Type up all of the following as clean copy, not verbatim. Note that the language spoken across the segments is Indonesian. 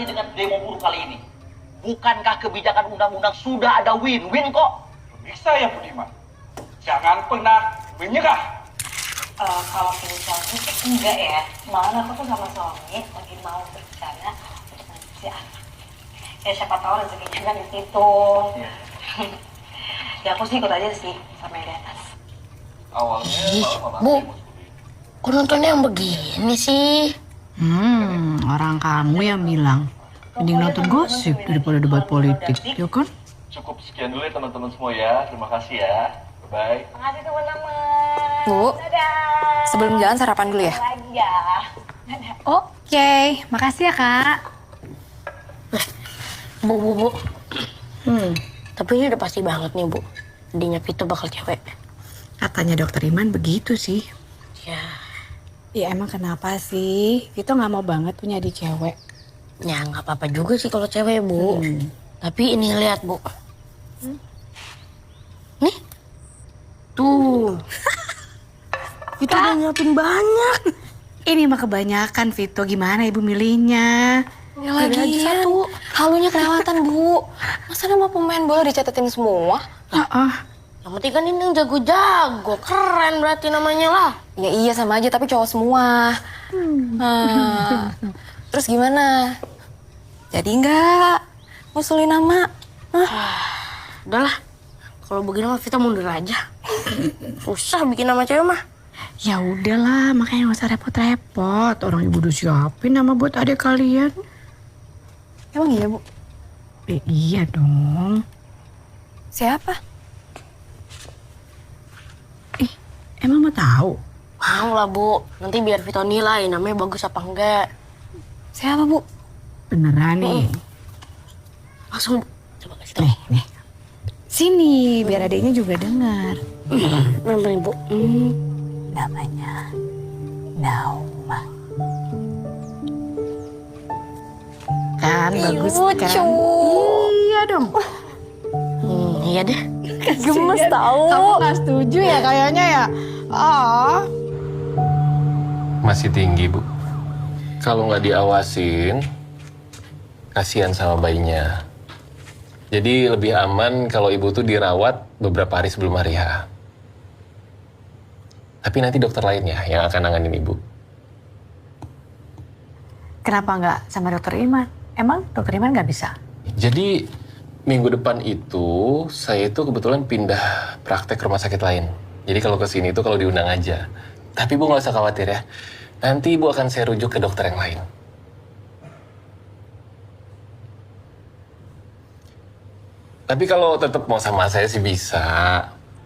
dengan demo buruh kali ini? Bukankah kebijakan undang-undang sudah ada win-win kok? Bisa ya Budiman, jangan pernah menyerah. Kalau misal enggak ya, malah aku tuh sama suami lagi mau berencana untuk ngadopsi anak. Ya siapa tahu rezekinya kan di situ. Iya. Ya aku sih ikut aja sih sama yang di atas. Awalnya Bu, kok nontonnya yang begini sih? Orang kamu yang bilang mending nonton gosip daripada debat politik, ya kan? cukup sekian dulu ya teman-teman semua ya. Terima kasih ya. Bye-bye. Makasih teman-teman. Bu, Dadah. sebelum jalan sarapan dulu ya. Lagi ya. Oke, makasih ya kak. Bu. Tapi ini udah pasti banget nih, Bu. Adiknya Vito bakal cewek. Katanya dokter Iman begitu sih. Ya, Ya emang kenapa sih? Vito nggak mau banget punya adik cewek. ya nggak apa-apa juga sih kalau cewek, Bu. Tapi ini lihat, Bu. Nih. Tuh. Vito udah nyiapin banyak. Ini mah kebanyakan, Vito. Gimana ibu milihnya? Ya lagian, halunya kelewatan Bu. Masa nama pemain bola dicatetin semua? Yang penting kan ini yang jago-jago. Keren berarti namanya lah. Ya iya sama aja, tapi cowok semua. Terus gimana? Jadi nggak ngusulin nama? Udahlah. Kalau begini mah Vito mundur aja. Susah bikin nama cewek mah. Ya udahlah, makanya nggak usah repot-repot. Orang ibu udah siapin nama buat adik kalian. Emang iya Bu? Iya dong. Siapa? Emang mau tahu? Mau lah, Bu. Nanti biar Vito nilai namanya bagus apa enggak. Siapa Bu? Beneran nih. Langsung, Bu. Coba kasih tau. Nih. Sini, biar adiknya juga dengar. Namanya, Bu. Namanya Nauma. Kan bagus kan? Iya dong. Iya deh. Gemes tahu. Kamu nggak setuju ya kayaknya ya? Masih tinggi, Bu. Kalau nggak diawasin, kasihan sama bayinya. Jadi lebih aman kalau ibu tuh dirawat beberapa hari sebelum hari H. Tapi nanti dokter lainnya yang akan nanganin ibu. Kenapa nggak sama dokter Iman? Emang dokter Iman nggak bisa? Jadi minggu depan itu saya itu kebetulan pindah praktek rumah sakit lain. Jadi kalau kesini itu kalau diundang aja. Tapi Bu nggak usah khawatir ya. Nanti Ibu akan saya rujuk ke dokter yang lain. Tapi kalau tetap mau sama saya sih bisa.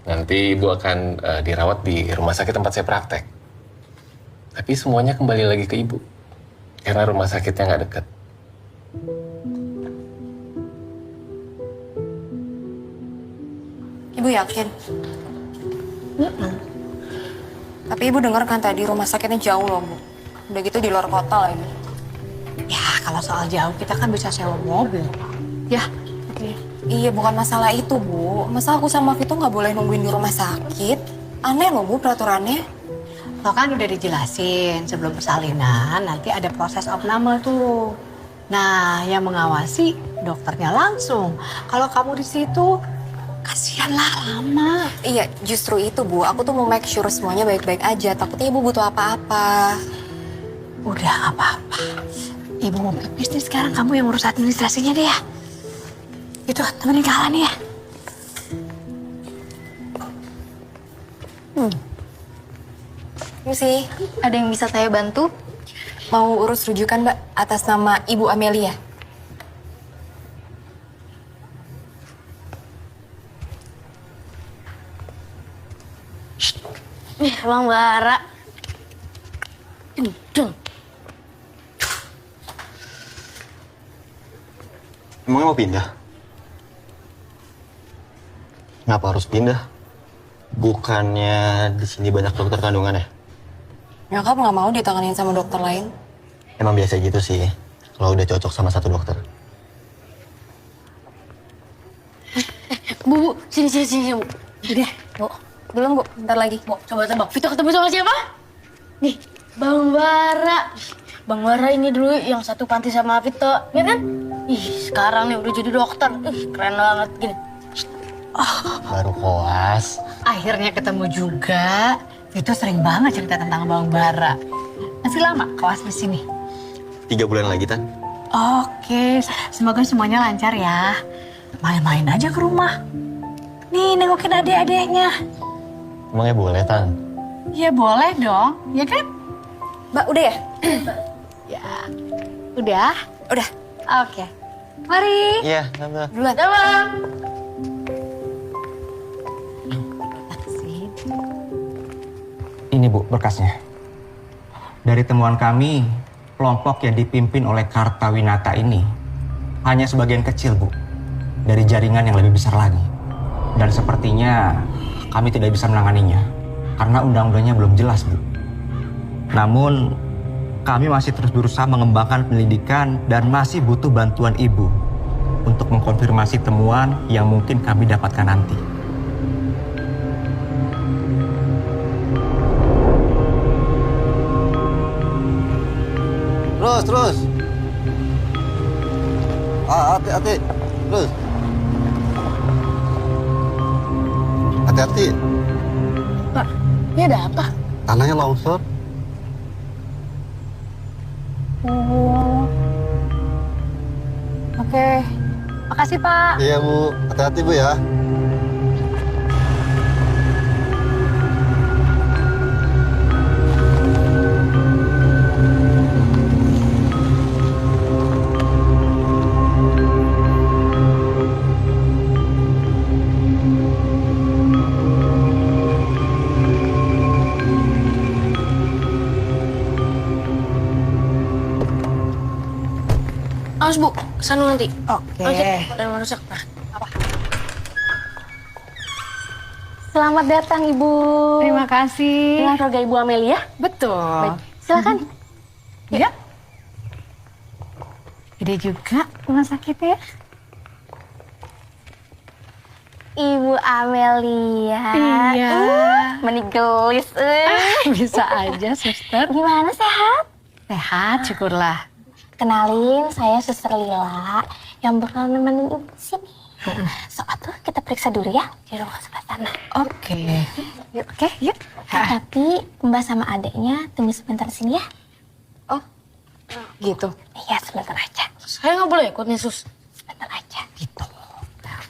Nanti Ibu akan dirawat di rumah sakit tempat saya praktek. Tapi semuanya kembali lagi ke Ibu. Karena rumah sakitnya nggak dekat. Ibu yakin? Tapi Ibu dengar kan tadi rumah sakitnya jauh loh Bu. Udah gitu di luar kota lagi. Ya kalau soal jauh kita kan bisa sewa mobil. Ya. Iya bukan masalah itu Bu. Masa aku sama Vito nggak boleh nungguin di rumah sakit? Aneh loh Bu peraturannya. Lo kan udah dijelasin sebelum persalinan nanti ada proses opname tuh. Nah yang mengawasi dokternya langsung. Kalau kamu di situ kasihanlah lama. Iya justru itu Bu. Aku tuh mau make sure semuanya baik-baik aja. Takutnya Ibu butuh apa-apa. Udah gak apa-apa. Ibu mau pipis nih sekarang kamu yang urus administrasinya deh ya. Itu temenin Kak Alan ya. Ini sih ada yang bisa saya bantu? Mau urus rujukan Mbak atas nama Ibu Amelia. Nih, Bang Bara. Kenceng. Emangnya mau pindah? Ngapa harus pindah? Bukannya di sini banyak dokter kandungan ya? Nyokap nggak mau ditanganin sama dokter lain. Emang biasa gitu sih, kalau udah cocok sama satu dokter. Bu, sini, Bu. Udah, Bu. Belum, Bu. Bentar lagi. Bu, coba tebak. Vito ketemu sama siapa? Nih, Bang Bara. Bang Bara ini dulu yang satu panti sama Vito, ya kan? Ih, sekarang nih udah jadi dokter. Ih, keren banget gini. Baru koas. Akhirnya ketemu juga. Vito sering banget cerita tentang Bang Bara. Masih lama koas di sini? 3 bulan lagi, Tan. Oke, semoga semuanya lancar ya. Main-main aja ke rumah. Nih, nengokin adik-adiknya. Emangnya boleh, Tan? Ya boleh dong, ya kan? Mbak, udah ya? Ya, udah? Udah. Oke. Mari. Iya, Tante. Duluan. Ini Bu berkasnya. Dari temuan kami, kelompok yang dipimpin oleh Kartawinata ini hanya sebagian kecil Bu dari jaringan yang lebih besar lagi. Dan sepertinya kami tidak bisa menanganinya karena undang-undangnya belum jelas Bu. Namun kami masih terus berusaha mengembangkan penyelidikan dan masih butuh bantuan Ibu untuk mengkonfirmasi temuan yang mungkin kami dapatkan nanti. Terus. Hati-hati. Terus. Hati-hati. Pak, ini ada apa? Tanahnya longsor. Oke. Makasih, Pak. Iya, Bu. Hati-hati, Bu ya. Awas Bu, kesana nanti. Oke. Dan manusia Pak. Selamat datang Ibu. Terima kasih. Dengan keluarga Ibu Amelia. Betul. Silakan. Ya. Gede juga rumah sakitnya. Ibu Amelia. Iya. Menigelis. Bisa aja, suster. Gimana sehat? Sehat, syukurlah. Kenalin, saya Suster Lila yang bakal nemenin Ibu di sini. Soalnya kita periksa dulu ya di ruang sebelah sana. Oke. Yuk, oke, yuk. Tapi Mbak sama adeknya tunggu sebentar di sini ya. Gitu. Iya, sebentar aja. Saya nggak boleh ikut nih Sus. Sebentar aja. Gitu.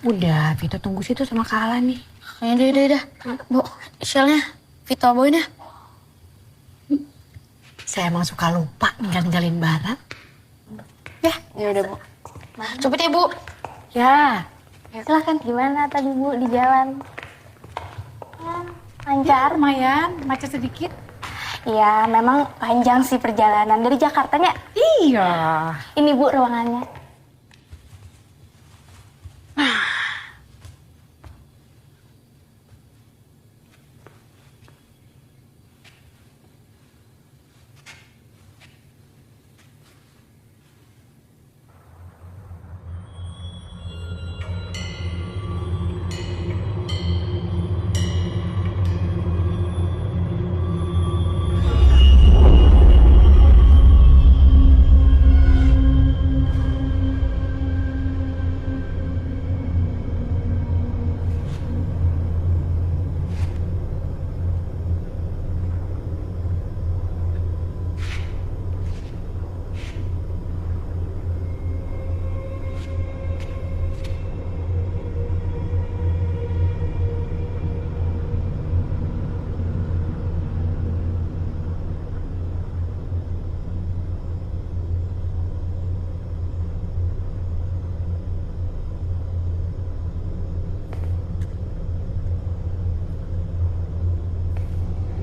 Udah, Vito tunggu situ sama Kak Alan nih. Udah. Bu, shellnya Vito bawain ya. Saya emang suka lupa ninggalin barang. Ya udah Bu. Cepet ya Bu. Ya. Silakan, gimana tadi Bu di jalan? Lancar? Lumayan, macet sedikit. Iya, memang panjang sih perjalanan dari Jakartanya. Iya. Ini Bu ruangannya.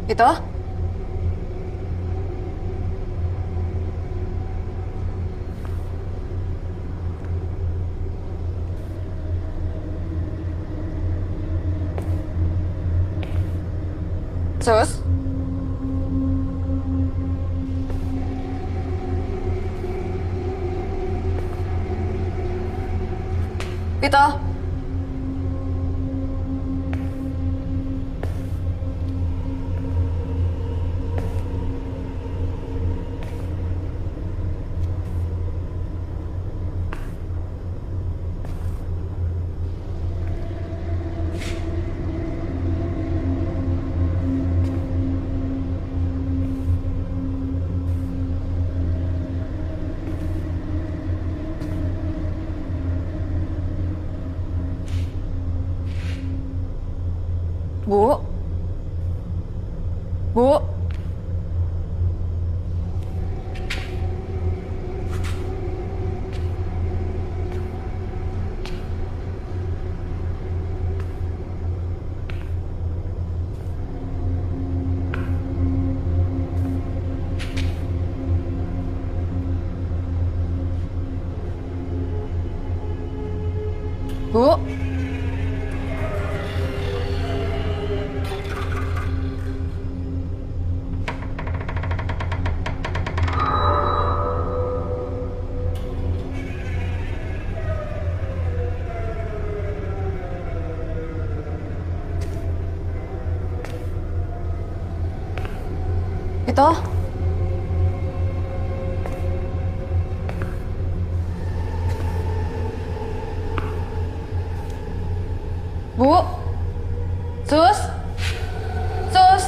Vito? Sus? Vito? Bu? Bu? Bu? Itu? Bu? Sus? Sus?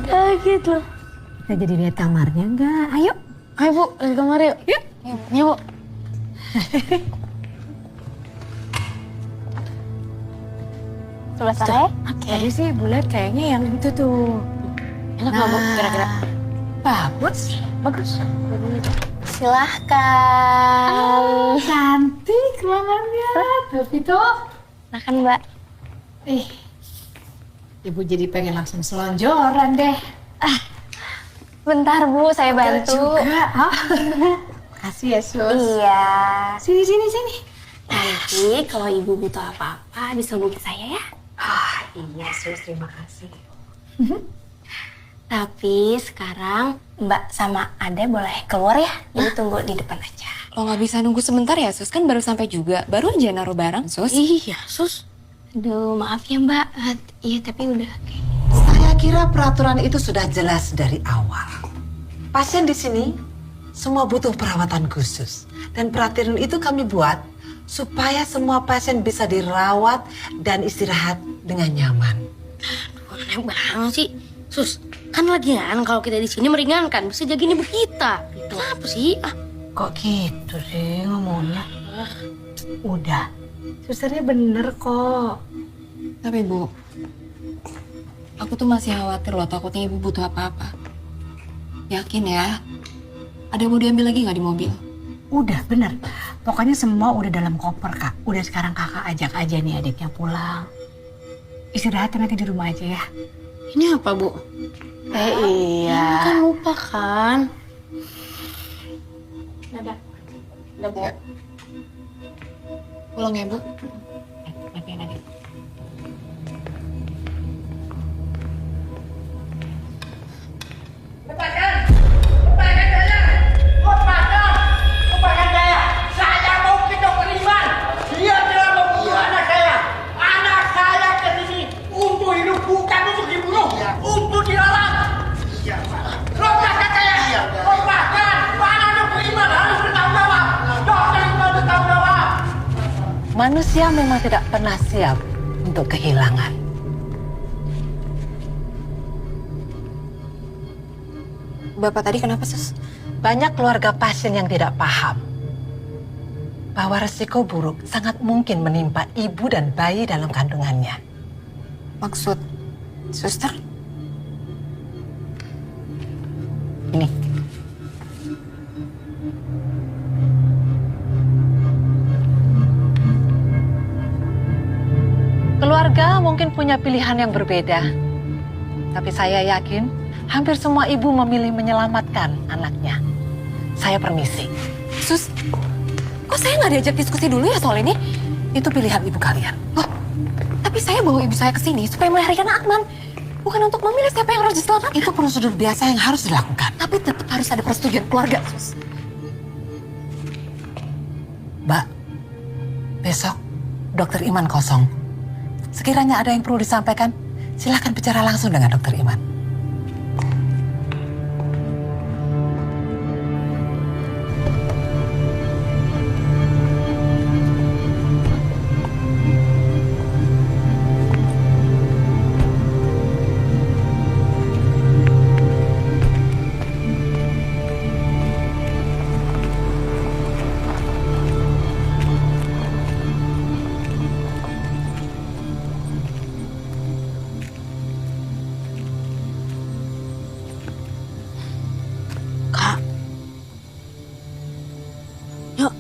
Kaget loh. Kita jadi lihat kamarnya enggak? Ayo. Ayo Bu, ke kamar yuk. Yuk. Iya Bu. Sebelah sana ya? Tadi sih bulat kayaknya yang itu tuh. Enak nggak Bu, kira-kira? Bagus. Bagus. Silahkan. Cantik ruangannya. Tapi tuh. Silahkan Mbak. Ibu jadi pengen langsung selonjoran deh. Bentar Bu, saya bantu. Juga. Oh. Makasih ya Sus. Iya. Sini sini sini. Nanti kalau Ibu butuh apa-apa bisa hubungi saya ya. Iya Sus, terima kasih. Tapi sekarang Mbak sama Ade boleh keluar ya. Jadi tunggu di depan aja. Lo nggak bisa nunggu sebentar ya, Sus? Kan baru sampai juga. Baru aja naruh barang, Sus. Iya, Sus. Aduh, maaf ya Mbak. Iya, tapi udah. Saya kira peraturan itu sudah jelas dari awal. Pasien di sini semua butuh perawatan khusus. Dan peraturan itu kami buat supaya semua pasien bisa dirawat dan istirahat dengan nyaman. Aneh banget sih. Sus, kan lagian kalau kita di sini meringankan, bisa jagain ibu kita. Kenapa sih? Kok gitu sih ngomongnya? Udah, susternya bener kok. Tapi Bu, aku tuh masih khawatir loh, takutnya Ibu butuh apa-apa. Yakin ya? Ada yang mau diambil lagi nggak di mobil? Udah bener, pokoknya semua udah dalam koper Kak. Udah sekarang Kakak ajak aja nih adiknya pulang. Istirahat nanti di rumah aja ya. Ini apa, Bu? Iya. Kan lupa kan? Udah Bu. Pulang ya Bu. Maafin adik. Lepaskan saya! Saya mau ke dokter Iman! Dia telah membunuh anak saya! Anak saya ke sini untuk hidup, bukan untuk dibunuh! Untuk dilarang! Lepaskan saya! Lepaskan! Mana dokter Iman harus bertanggung jawab! Dokter Iman bertanggung jawab! Manusia memang tidak pernah siap untuk kehilangan. Bapak tadi kenapa, Sus? Banyak keluarga pasien yang tidak paham. bahwa resiko buruk sangat mungkin menimpa ibu dan bayi dalam kandungannya. Maksud suster? Ini. Keluarga mungkin punya pilihan yang berbeda. Tapi saya yakin hampir semua ibu memilih menyelamatkan anaknya. Saya permisi. Sus, kok saya nggak diajak diskusi dulu ya soal ini? Itu pilihan ibu kalian. Loh, tapi saya bawa ibu saya ke sini supaya melahirkan Akmal. Bukan untuk memilih siapa yang harus diselamatkan. Itu prosedur biasa yang harus dilakukan. Tapi tetap harus ada persetujuan keluarga, Sus. Mbak, besok Dokter Iman kosong. Sekiranya ada yang perlu disampaikan, silakan bicara langsung dengan Dokter Iman. Kak. Yuk.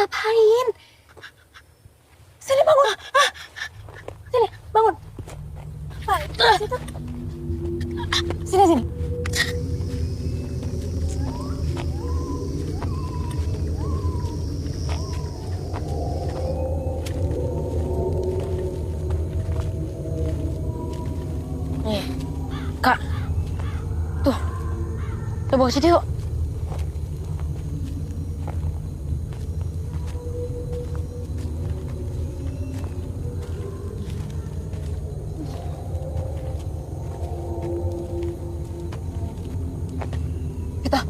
ngapain? Sini bangun. Sini, bangun. Situ. Sini, sini. Nih, Kak. Tuh. Coba ke situ yuk. Kita.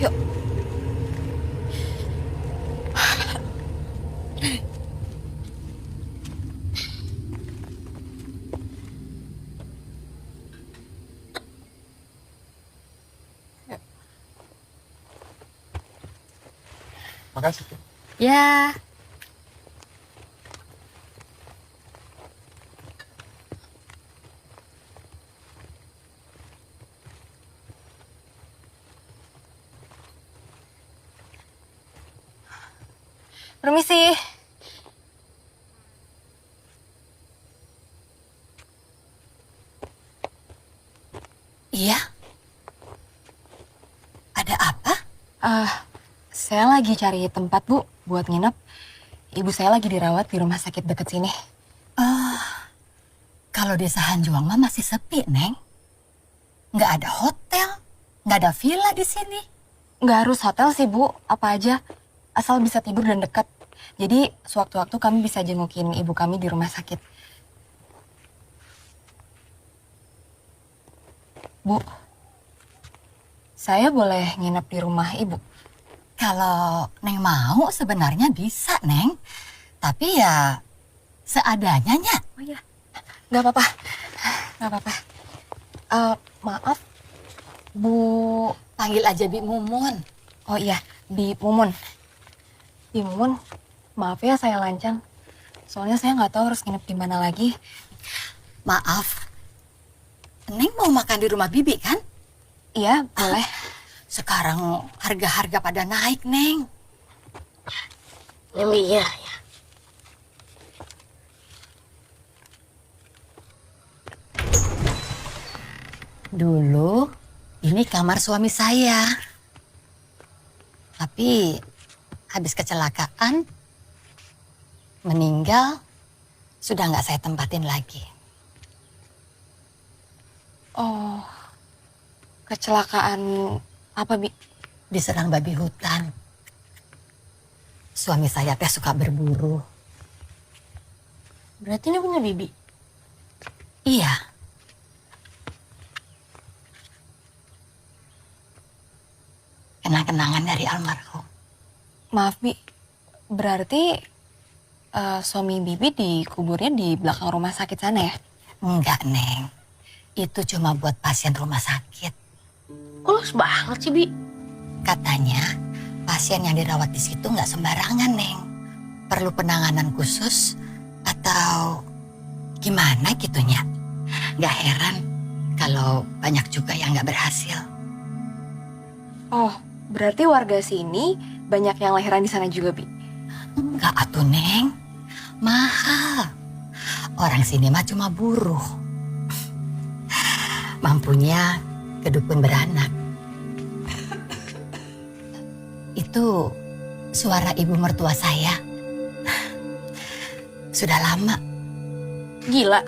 Yuk. Makasih. Ya. Permisi. Iya? Ada apa? Saya lagi cari tempat, Bu, buat nginep. Ibu saya lagi dirawat di rumah sakit deket sini. Kalau desa Hanjuang mah masih sepi, Neng. Nggak ada hotel, nggak ada villa di sini. Nggak harus hotel sih, Bu. Apa aja. Asal bisa tidur dan dekat. Jadi, sewaktu-waktu kami bisa jengukin ibu kami di rumah sakit. Bu, saya boleh nginep di rumah ibu? Kalau Neng mau sebenarnya bisa, Neng. Tapi ya seadanya, Nya. Oh iya, nggak apa-apa. Nggak apa-apa. Maaf, Bu. Panggil aja Bi Mumun. Oh iya, Bi Mumun. Bi Mumun, maaf ya saya lancang. Soalnya saya nggak tahu harus nginep di mana lagi. Maaf, Neng mau makan di rumah Bibi kan? Iya, boleh. Sekarang harga-harga pada naik, Neng. Iya. Dulu ini kamar suami saya. Tapi habis kecelakaan, meninggal, sudah nggak saya tempatin lagi. Oh, kecelakaan apa, Bi? Diserang babi hutan. Suami saya teh suka berburu. Berarti ini punya bibi? Iya. Kenang-kenangan dari almarhum. Maaf, Bi. Berarti suami Bibi dikuburnya di belakang rumah sakit sana ya? Enggak, Neng. Itu cuma buat pasien rumah sakit. Kok luas banget sih, Bi? Katanya pasien yang dirawat di situ nggak sembarangan, Neng. Perlu penanganan khusus atau gimana gitunya. Nggak heran kalau banyak juga yang nggak berhasil. Oh, berarti warga sini banyak yang lahiran di sana juga, Bi? Enggak atuh, Neng. Mahal. Orang sini mah cuma buruh. Mampunya ke dukun beranak. Itu suara ibu mertua saya. Sudah lama. Gila.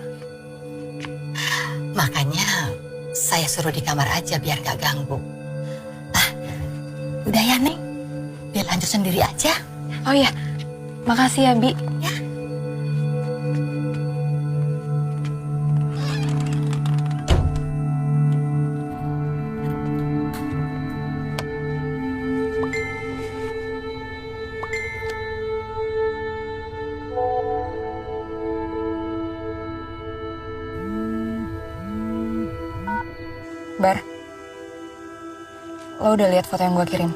Makanya saya suruh di kamar aja biar gak ganggu. Udah ya, Neng. Dia lanjut sendiri aja. Oh iya, makasih ya, Bi. Ya. Bar, lo udah lihat foto yang gue kirim?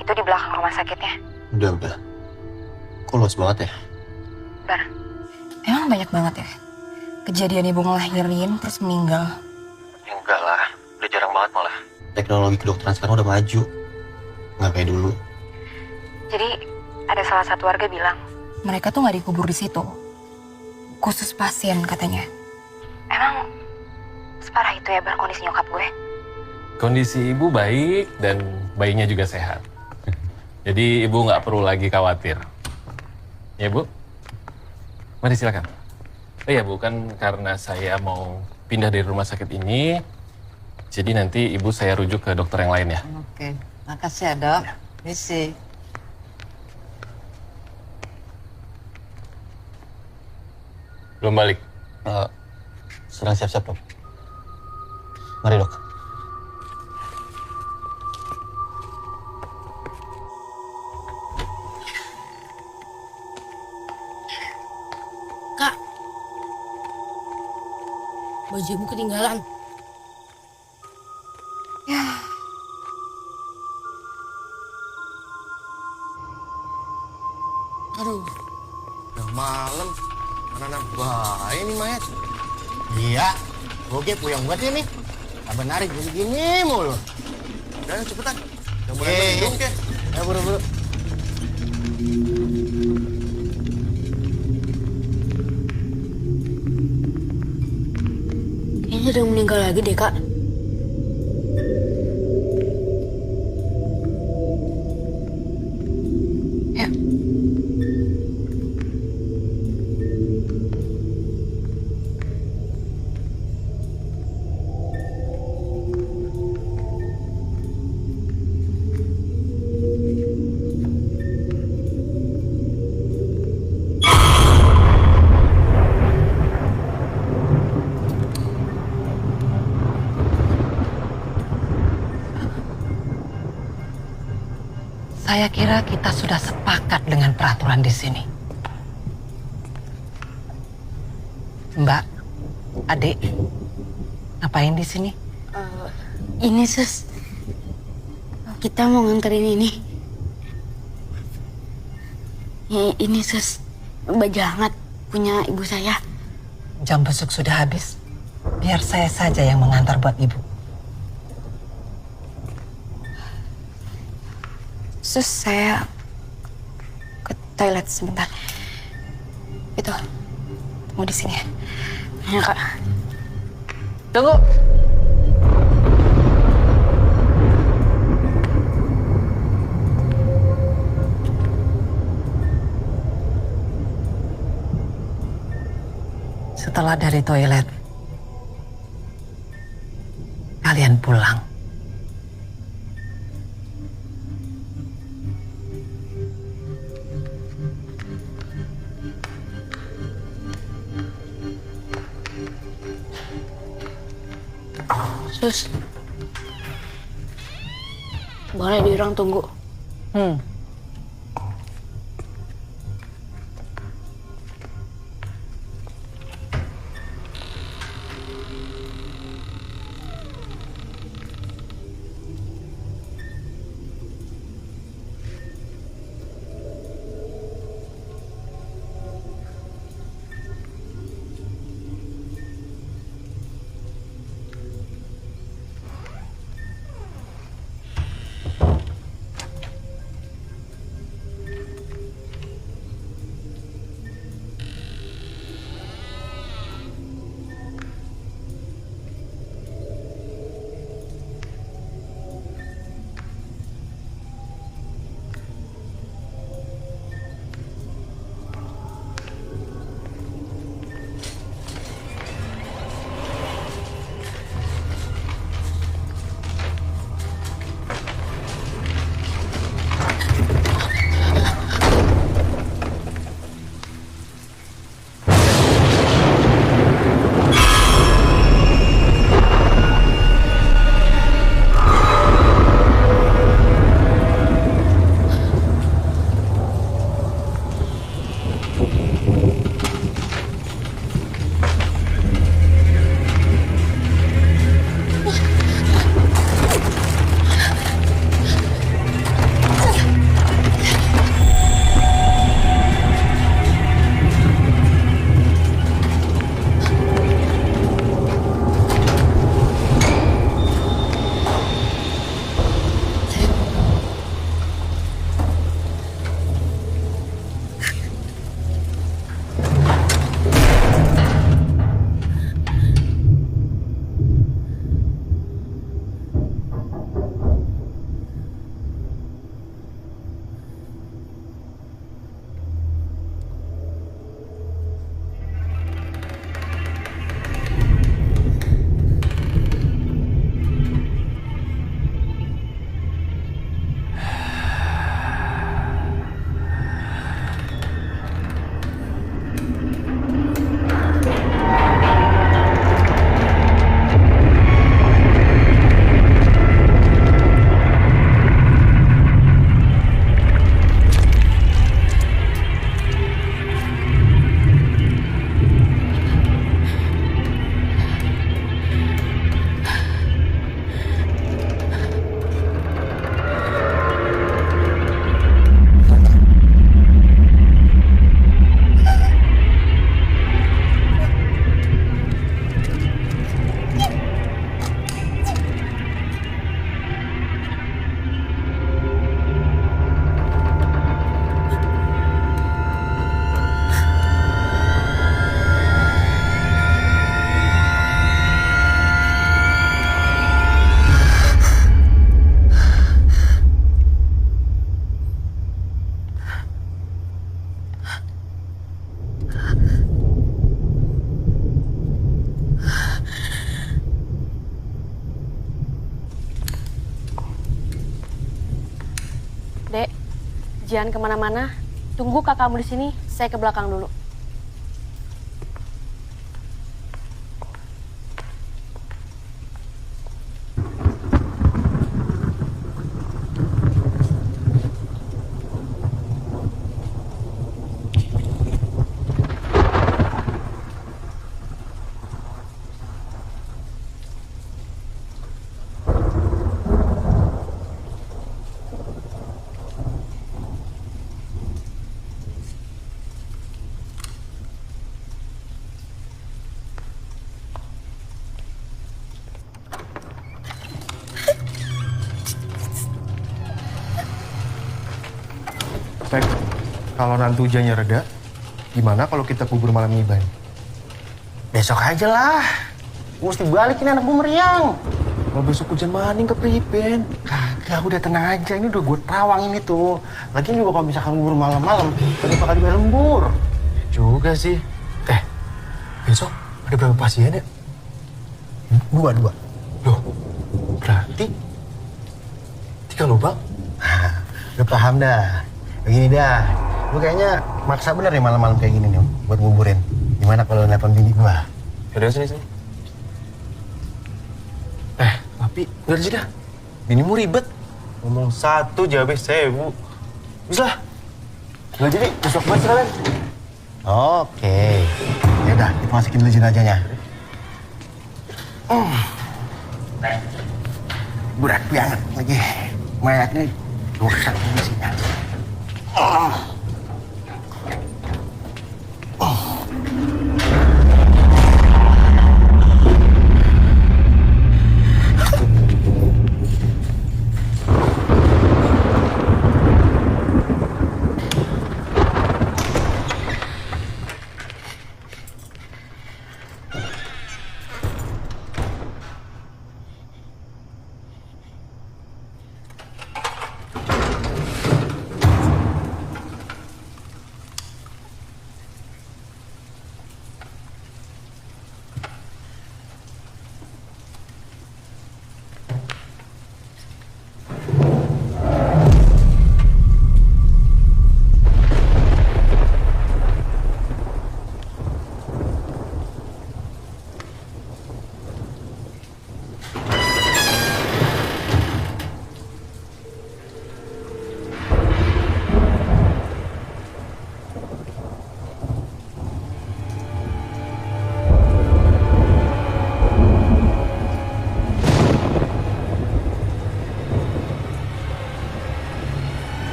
Itu di belakang rumah sakitnya. Udah. Kok luas banget ya? Bar, emang banyak banget ya kejadian ibu ngelahirin terus meninggal? Ya enggak lah, udah jarang banget malah. Teknologi kedokteran sekarang udah maju. Nggak kayak dulu. Jadi ada salah satu warga bilang mereka tuh nggak dikubur di situ, khusus pasien katanya. Emang separah itu ya, Bar, kondisi nyokap gue? Kondisi ibu baik dan bayinya juga sehat. Jadi ibu nggak perlu lagi khawatir. Ya, Bu? Mari silakan. Oh iya, Bu, kan karena saya mau pindah dari rumah sakit ini, jadi nanti ibu saya rujuk ke dokter yang lain ya. Oke, makasih ya, Dok. Misi. Belum balik. Sedang siap-siap, Dok. Mari, Dok. Kak, bajumu ketinggalan. Iya, gue puyeng banget ini. Abang narik gini mulu. Udah, cepetan. Udah mulai mendung, ke. Ayo buru-buru. Kayaknya udah meninggal lagi deh, Kak. Ya. Saya kira kita sudah sepakat dengan peraturan di sini. Mbak, adik, ngapain di sini? Ini sus, kita mau nganterin ini. Ini sus, baju hangat punya ibu saya. Jam besuk sudah habis. Biar saya saja yang mengantar buat ibu. Sus, saya ke toilet sebentar. Itu, tunggu di sini ya. Ya, Kak. Tunggu. Setelah dari toilet, kalian pulang. Sus, boleh di ruang tunggu. jangan kemana-mana. Tunggu kakakmu di sini, saya ke belakang dulu. Pep, kalau nanti hujannya reda, gimana kalau kita kubur malam ini, Bay? Besok aja lah. Mesti balikin anak gue meriang. Kalau besok hujan maning ke Pripen. Kagak, udah tenang aja. Ini udah gue tawang ini tuh. Lagian juga kalau misalkan kubur malam-malam, tadi bakal dibayar lembur. Juga sih. Besok ada berapa pasien ya? Dua. Loh, berarti 3 lubang? Udah paham dah. Begini dah, lu kayaknya maksa bener nih malam-malam kayak gini nih buat nguburin. Gimana kalau nelpon bini gua? Yaudah sini. Tapi udah sih dah. Binimu ribet. Ngomong 1 jawabnya 1000. Bisa lah. Nggak jadi, besok banget sekalian. Oke. Yaudah, kita masukin dulu jenazahnya. Berat banget lagi. Mayatnya rusak di sini.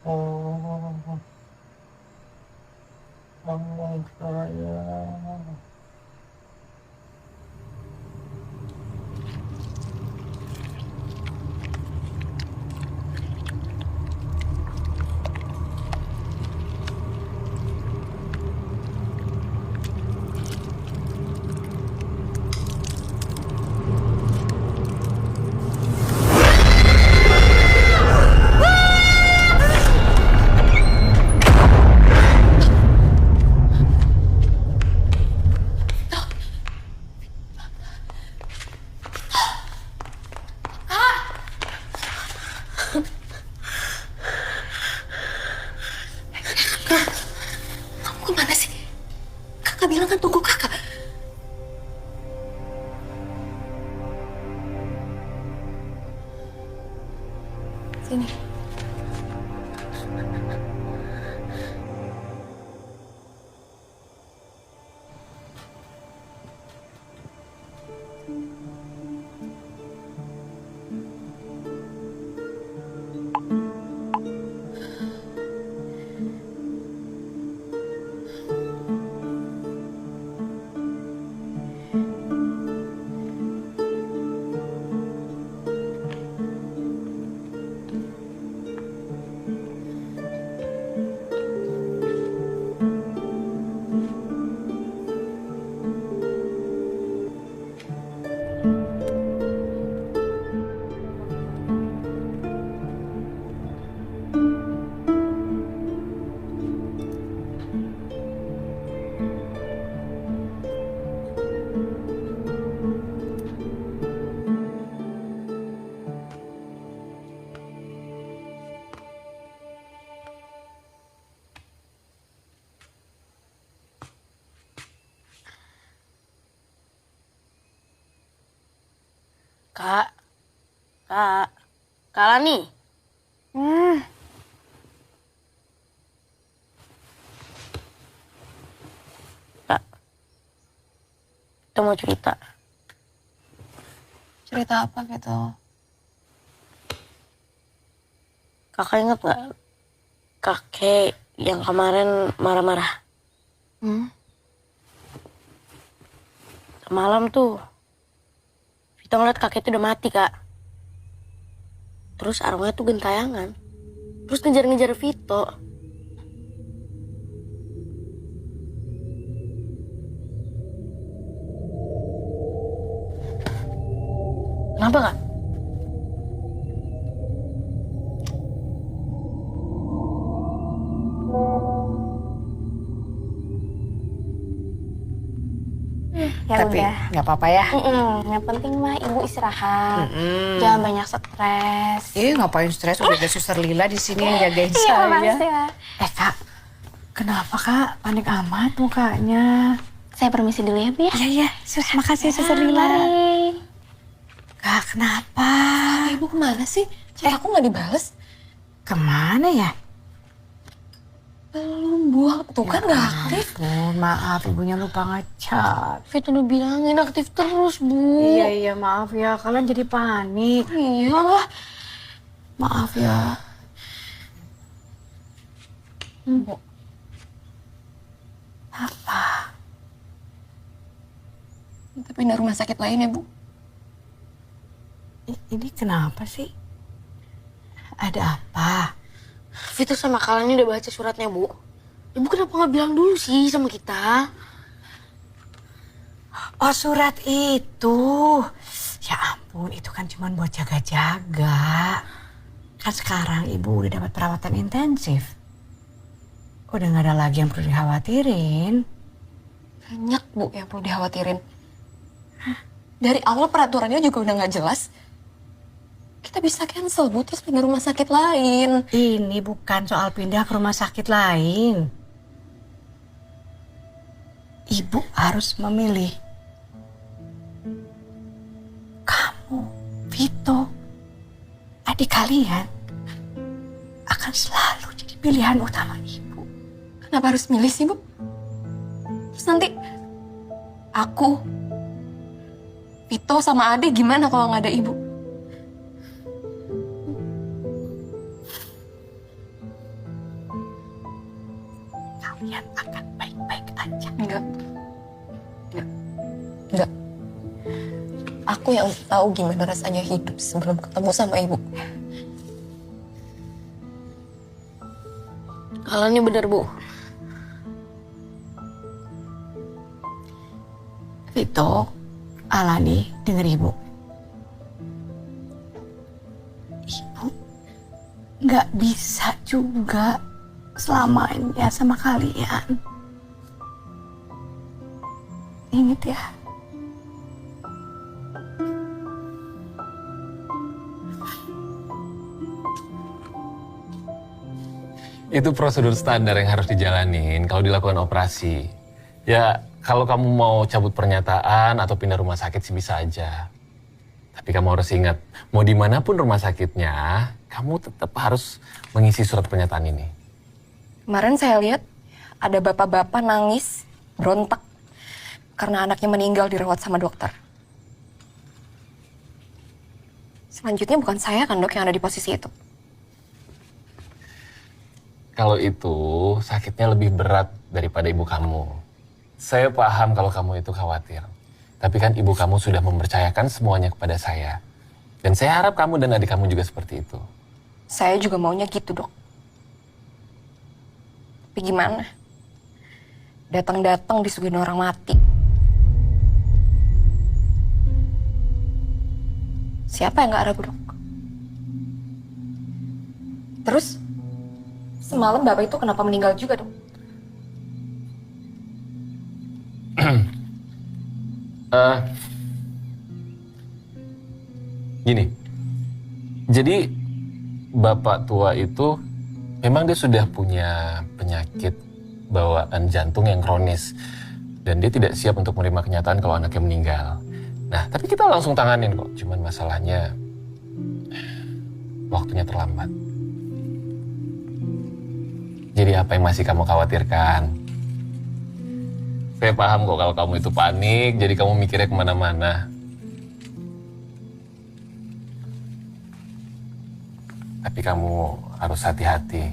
Anak saya. Kamu kemana sih? Kakak bilang kan tunggu kakak. Sini. Kak, Kak Lani. Kak, kita mau cerita. Cerita apa gitu? Kakak inget gak kakek yang kemarin marah-marah? Semalam tuh, Vito ngeliat kakek itu udah mati, Kak. Terus arwahnya tuh gentayangan. Terus ngejar-ngejar Vito. Kenapa, Kak? Ya Tapi udah. nggak apa-apa ya. Yang penting mah ibu istirahat. Jangan banyak stres. Ngapain stres? Udah ada Suster Lila di sini yang jagain Iya, saya. makasih ya. Kak, kenapa Kak panik amat mukanya? Saya permisi dulu ya, Bu ya. Iya, makasih Suster Lila. Kak, kenapa? Ibu kemana sih? Chat aku nggak dibales. Kemana ya? Belum, Bu. Tuh kan nggak aktif. Maaf, ibunya lupa ngecat. Vito udah bilangin aktif terus, Bu. Iya, maaf ya. Kalian jadi panik. Iya. Maaf ya. Bu. Apa? Kita pindah rumah sakit lain ya, Bu. Ini kenapa sih? Ada apa? Vito sama kalian ini udah baca suratnya, Bu. Ibu kenapa nggak bilang dulu sih sama kita? Oh, surat itu. Ya ampun, itu kan cuma buat jaga-jaga. Kan sekarang ibu udah dapat perawatan intensif. Udah nggak ada lagi yang perlu dikhawatirin. Banyak, Bu, yang perlu dikhawatirin. Dari awal peraturannya juga udah nggak jelas. Kita bisa cancel, Bu, terus pindah rumah sakit lain. Ini bukan soal pindah ke rumah sakit lain. Ibu harus memilih. Kamu, Vito, adik kalian akan selalu jadi pilihan utama ibu. Kenapa harus milih sih, Bu? Terus nanti aku, Vito sama Ade gimana kalau nggak ada ibu? aku yang tahu gimana rasanya hidup sebelum ketemu sama ibu. Kalanya bener, Bu. Vito, Alani, denger ibu. Ibu nggak bisa juga selamanya sama kalian. Ingat ya. Itu prosedur standar yang harus dijalanin kalau dilakukan operasi. Ya, kalau kamu mau cabut pernyataan atau pindah rumah sakit sih bisa aja. Tapi kamu harus ingat, mau dimanapun rumah sakitnya, kamu tetap harus mengisi surat pernyataan ini. Kemarin saya lihat ada bapak-bapak nangis, berontak karena anaknya meninggal dirawat sama dokter. Selanjutnya bukan saya kan dok yang ada di posisi itu. Kalau itu sakitnya lebih berat daripada ibu kamu. Saya paham kalau kamu itu khawatir. Tapi kan ibu kamu sudah mempercayakan semuanya kepada saya. Dan saya harap kamu dan adik kamu juga seperti itu. Saya juga maunya gitu dok. Tapi gimana? Datang-datang disuguhin orang mati. Siapa yang gak ragu dok? Terus semalam bapak itu kenapa meninggal juga dok? Gini, jadi bapak tua itu memang dia sudah punya penyakit bawaan jantung yang kronis. Dan dia tidak siap untuk menerima kenyataan kalau anaknya meninggal. Nah, tapi kita langsung tanganin kok. Cuman masalahnya waktunya terlambat. Jadi apa yang masih kamu khawatirkan? Saya paham kok kalau kamu itu panik, jadi kamu mikirnya kemana-mana. Tapi kamu harus hati-hati.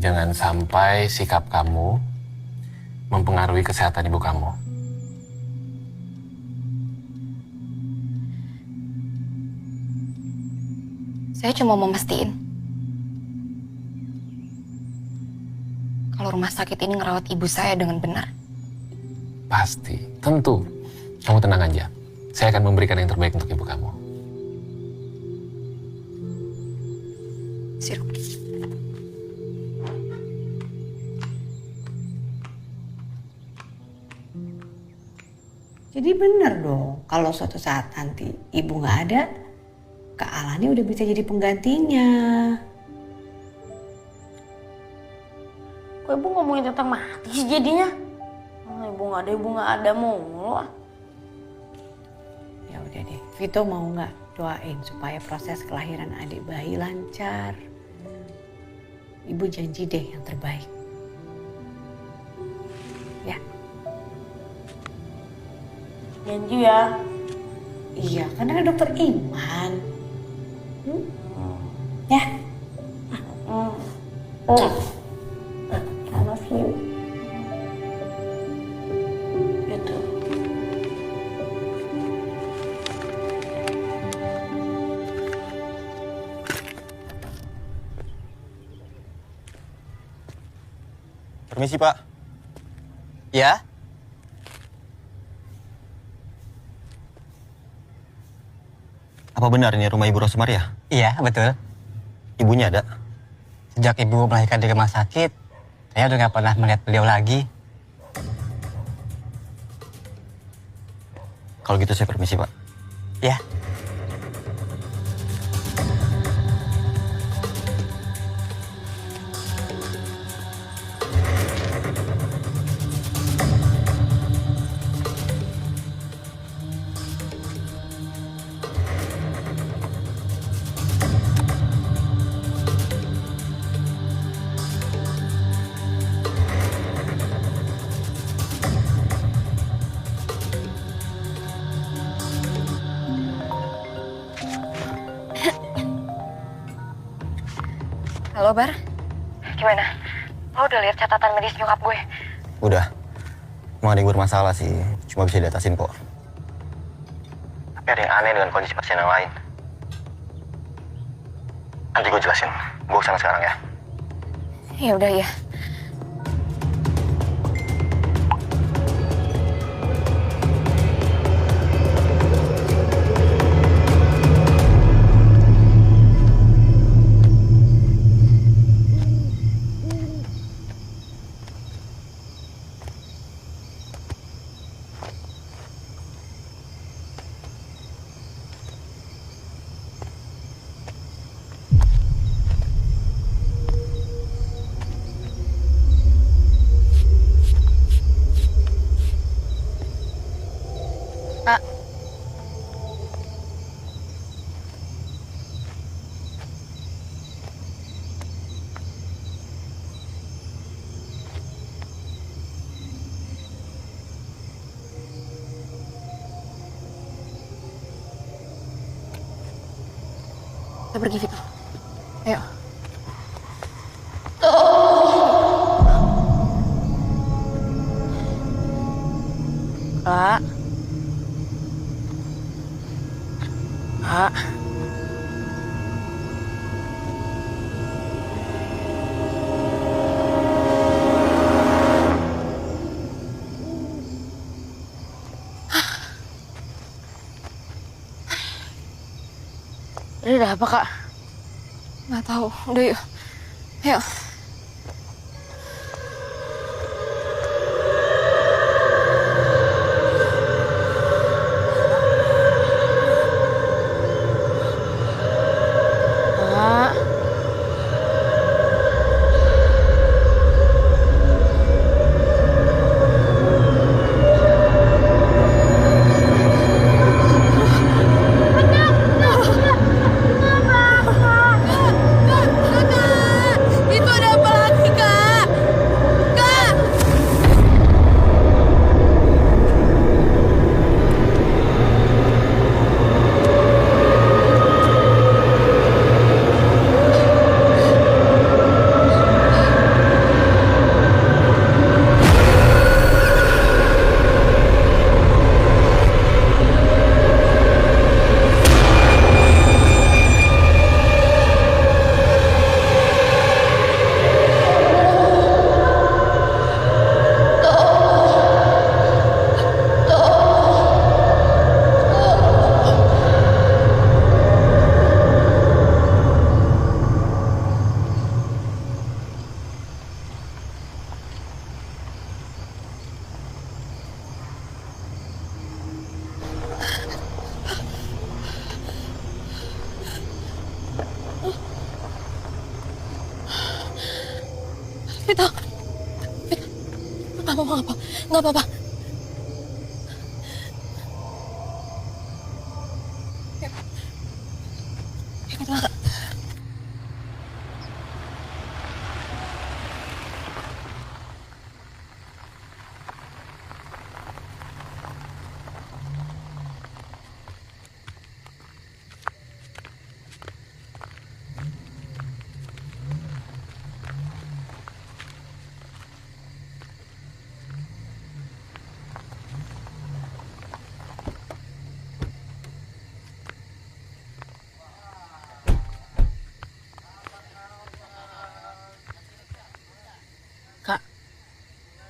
Jangan sampai sikap kamu mempengaruhi kesehatan ibu kamu. Saya cuma mau mastiin kalau rumah sakit ini ngerawat ibu saya dengan benar. Pasti, tentu. Kamu tenang aja. Saya akan memberikan yang terbaik untuk ibu kamu. Sirup. Jadi bener dong, kalau suatu saat nanti ibu nggak ada, Kak Alani udah bisa jadi penggantinya. Kok ibu ngomongin tentang mati sih jadinya? Ibu nggak ada mulu. Ya udah deh, Vito mau nggak doain supaya proses kelahiran adik bayi lancar? Ibu janji deh yang terbaik. Ya. Janji ya. Iya, karena kan dokter Iman. Ya. I love you. Gitu. Permisi, Pak. Ya? Apa benar ini rumah Ibu Rosmaria? Iya, betul. Ibunya ada? Sejak ibu melahirkan di rumah sakit, saya udah nggak pernah melihat beliau lagi. Kalau gitu saya permisi, Pak. Ya. Halo Bar, gimana? Lo udah lihat catatan medis nyokap gue? Udah. Emang adik bermasalah sih. Cuma bisa diatasin kok. Kayak ada yang aneh dengan kondisi pasien yang lain. Nanti gue jelasin. Gue kesana sekarang ya. Ya udah ya. Kak. Kita pergi, Vito. Ayo. Kak. Kak. Ini udah apa, Kak? Nggak tahu. Udah yuk. Ayo. Vito. Vito. Nggak apa-apa. Kak,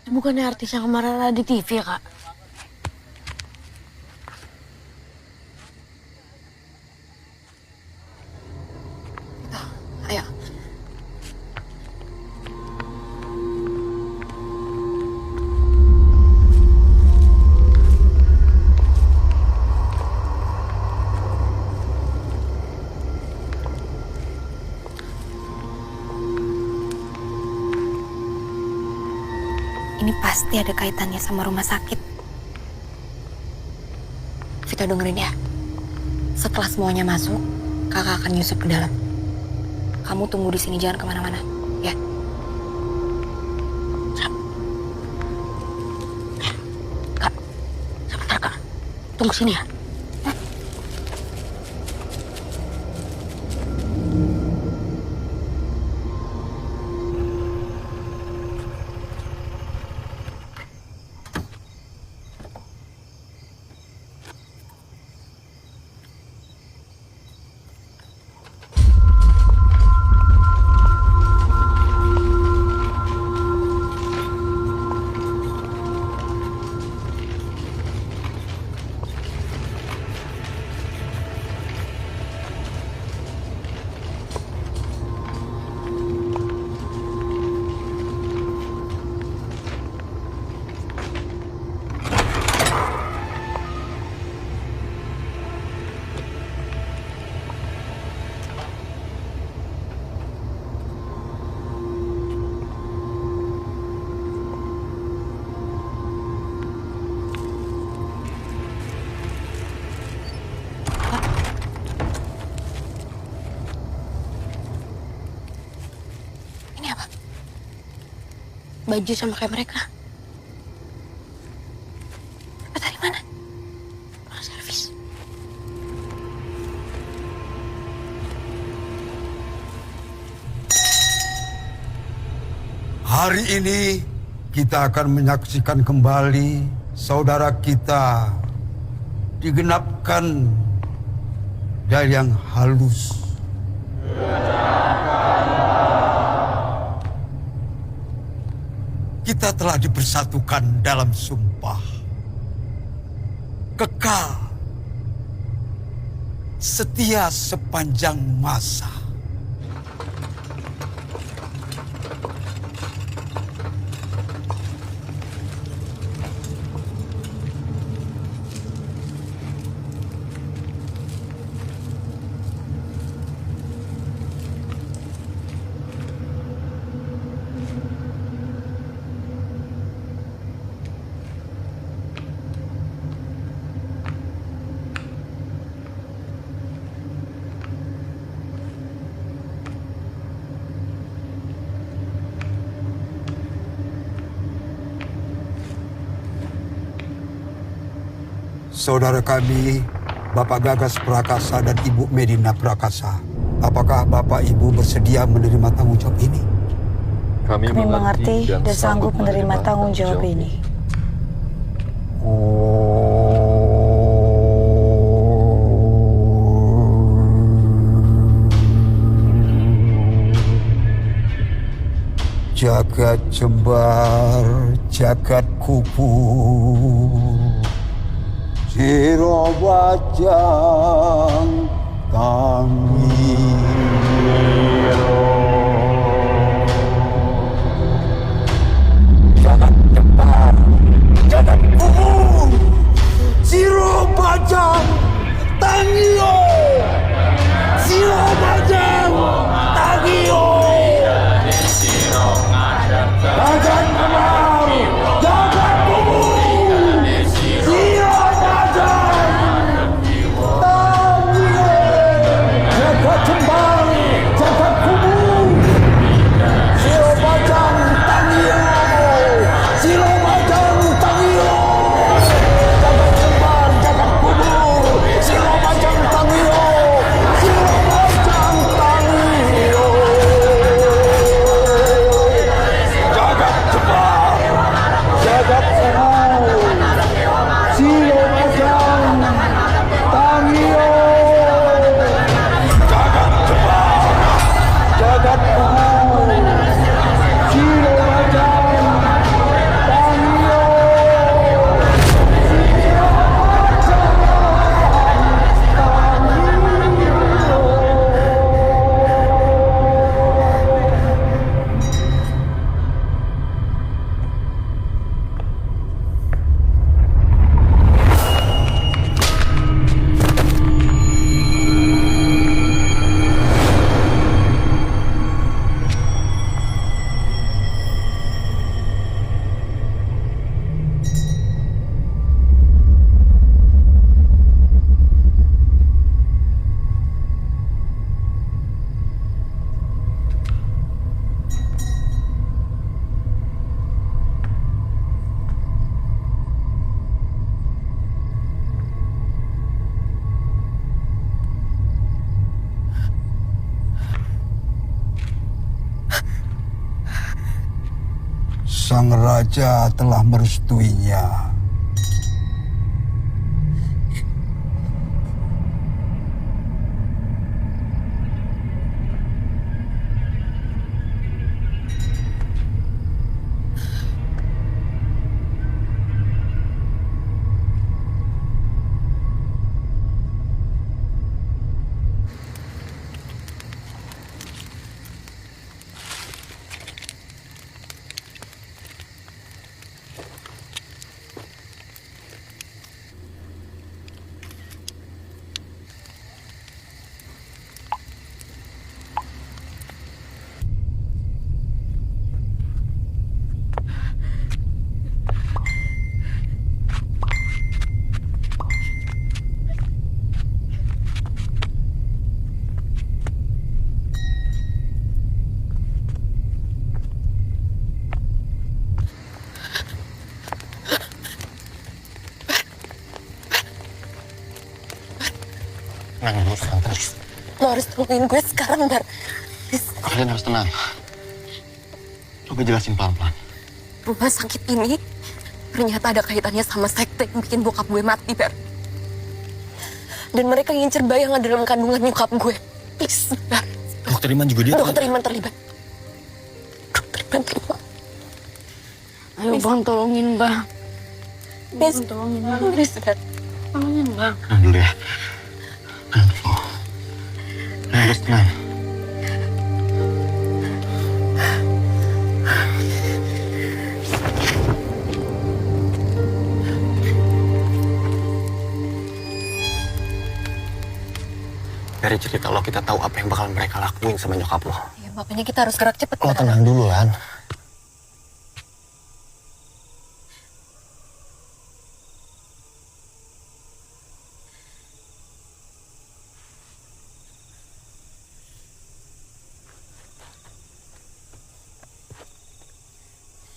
bukannya artis yang kemarin ada di TV ya, Kak? Ayo. Ini pasti ada kaitannya sama rumah sakit. Vito dengerin ya. Setelah semuanya masuk, kakak akan nyusup ke dalam. Kamu tunggu di sini, jangan kemana-mana, ya. Kak, sebentar Kak. Tunggu sini ya. baju sama kayak mereka. Dapat dari mana? Tukang servis. Hari ini kita akan menyaksikan kembali saudara kita digenapkan Dayang Halus. Kita telah dipersatukan dalam sumpah kekal setia sepanjang masa. Saudara kami, Bapak Gagas Prakasa dan Ibu Medina Prakasa, apakah Bapak Ibu bersedia menerima tanggung jawab ini? Kami mengerti dan sanggup menerima tanggung jawab ini. Jagat jembar, jagat kubur, siro bajang tanggiro. Jagat jembar, jagat kubur, siro bajang tanggiro. Siro bajang tanggiro. Jagat jembar, jagat kubur, siro bajang tanggiro. Jagat jembar, jagat kubur, siro bajang tanggiro. Siro bajang tanggiro. Jagat jembar, jagat kubur, siro bajang tanggiro. Siro bajang tanggiro. Jagat jembar, jagat kubur, siro bajang tanggiro. Jagat jembar, jagat kubur, siro bajang tanggiro. Sang Raja telah merestuinya. Tenang dulu, tenang. Lo harus tungguin gue sekarang, Bar. Kalian harus tenang. Coba jelasin pelan-pelan. Rumah sakit ini ternyata ada kaitannya sama sekte yang bikin bokap gue mati, Bar. Dan mereka ngincer bayangan dalam kandungan nyokap gue. Please, Bar. Dokter Iman juga dia. Dokter Iman terlibat. Dokter Iman terlibat. Ayo Bang, tolongin Bang. Please, tolongin Bang. Please, Bar. Tolongin Bang. Tenang dulu ya. Tenang dulu. Tenang, harus tenang. Dari cerita lo, kita tahu apa yang bakal mereka lakuin sama nyokap lo. Ya, makanya kita harus gerak cepet. Lo tenang dulu, Lan.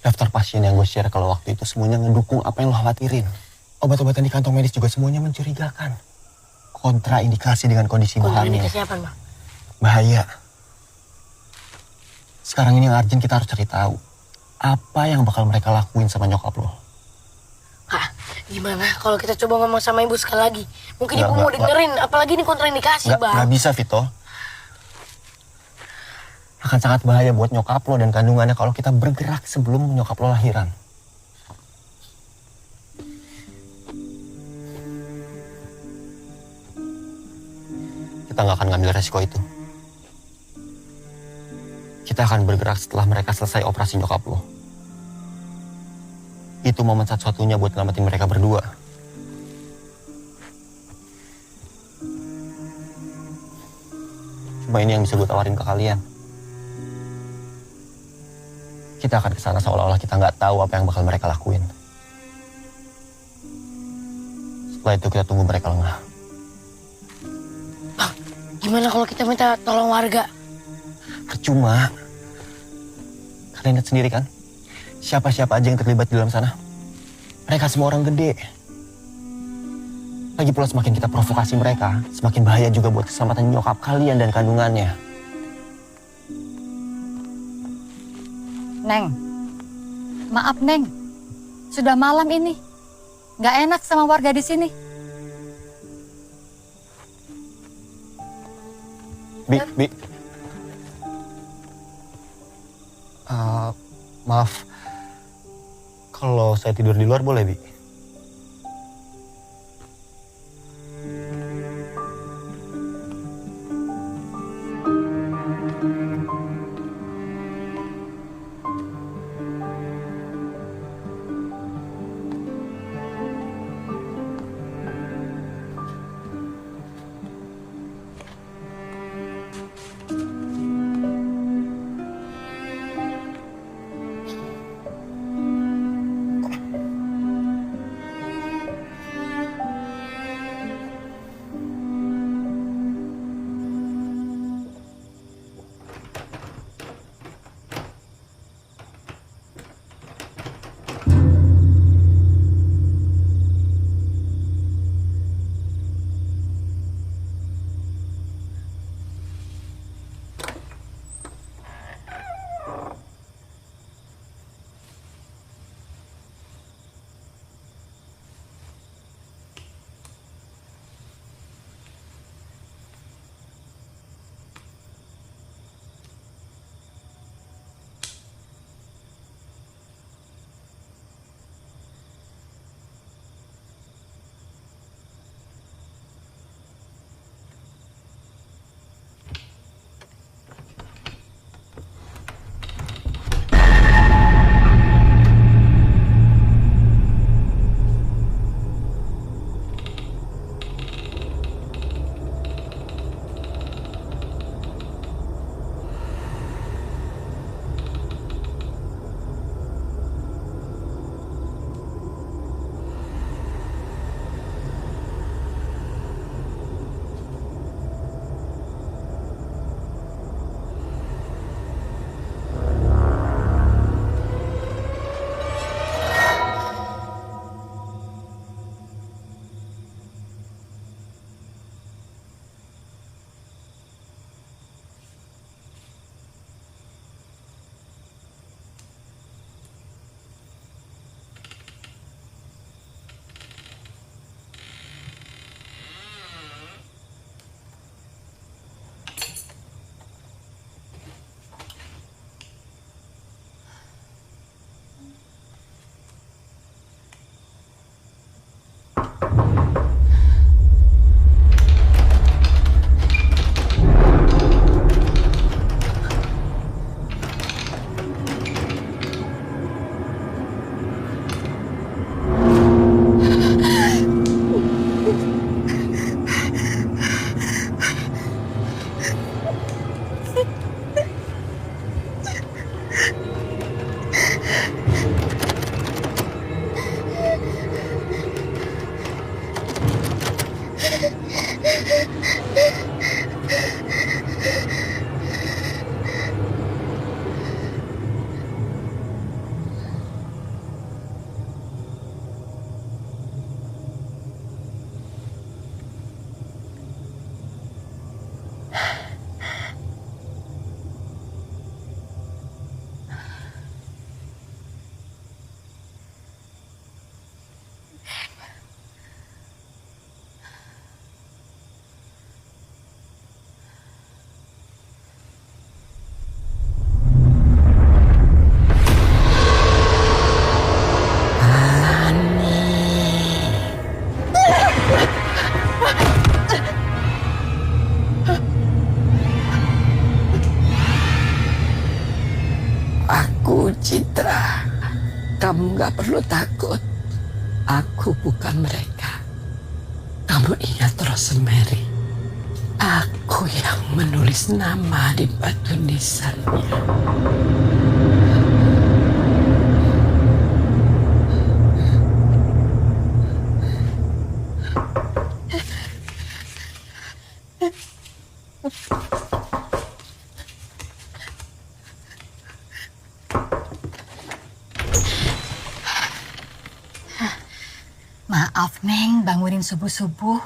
Daftar pasien yang gue share kalau waktu itu semuanya ngedukung apa yang lo khawatirin. Obat-obatan di kantong medis juga semuanya mencurigakan. Kontraindikasi dengan kondisi bahannya. Kontraindikasi apa, Bang? Bahaya. Sekarang ini yang urgent, kita harus cari tahu apa yang bakal mereka lakuin sama nyokap lo. Hah, gimana kalau kita coba ngomong sama ibu sekali lagi? Mungkin ibu mau dengerin, apalagi ini kontraindikasi, Bang. Nggak bisa, Vito. Akan sangat bahaya buat nyokap lo dan kandungannya kalau kita bergerak sebelum nyokap lo lahiran. Kita nggak akan ngambil resiko itu. Kita akan bergerak setelah mereka selesai operasi nyokap lo. Itu momen satu-satunya buat nyelamatin mereka berdua. Cuma ini yang bisa gue tawarin ke kalian. Kita akan kesana seolah-olah kita nggak tahu apa yang bakal mereka lakuin. Setelah itu kita tunggu mereka lengah. Bang, gimana kalau kita minta tolong warga? Percuma. Kalian lihat sendiri kan? Siapa-siapa aja yang terlibat di dalam sana. Mereka semua orang gede. Lagi pula semakin kita provokasi mereka, semakin bahaya juga buat keselamatan nyokap kalian dan kandungannya. Neng, maaf Neng, sudah malam ini, nggak enak sama warga di sini. Bi. Maaf, kalau saya tidur di luar boleh, Bi? Citra, kamu gak perlu takut. Aku bukan mereka. Kamu ingat Rosemary? Aku yang menulis nama di batu nisannya. Maaf, Neng, bangunin subuh-subuh.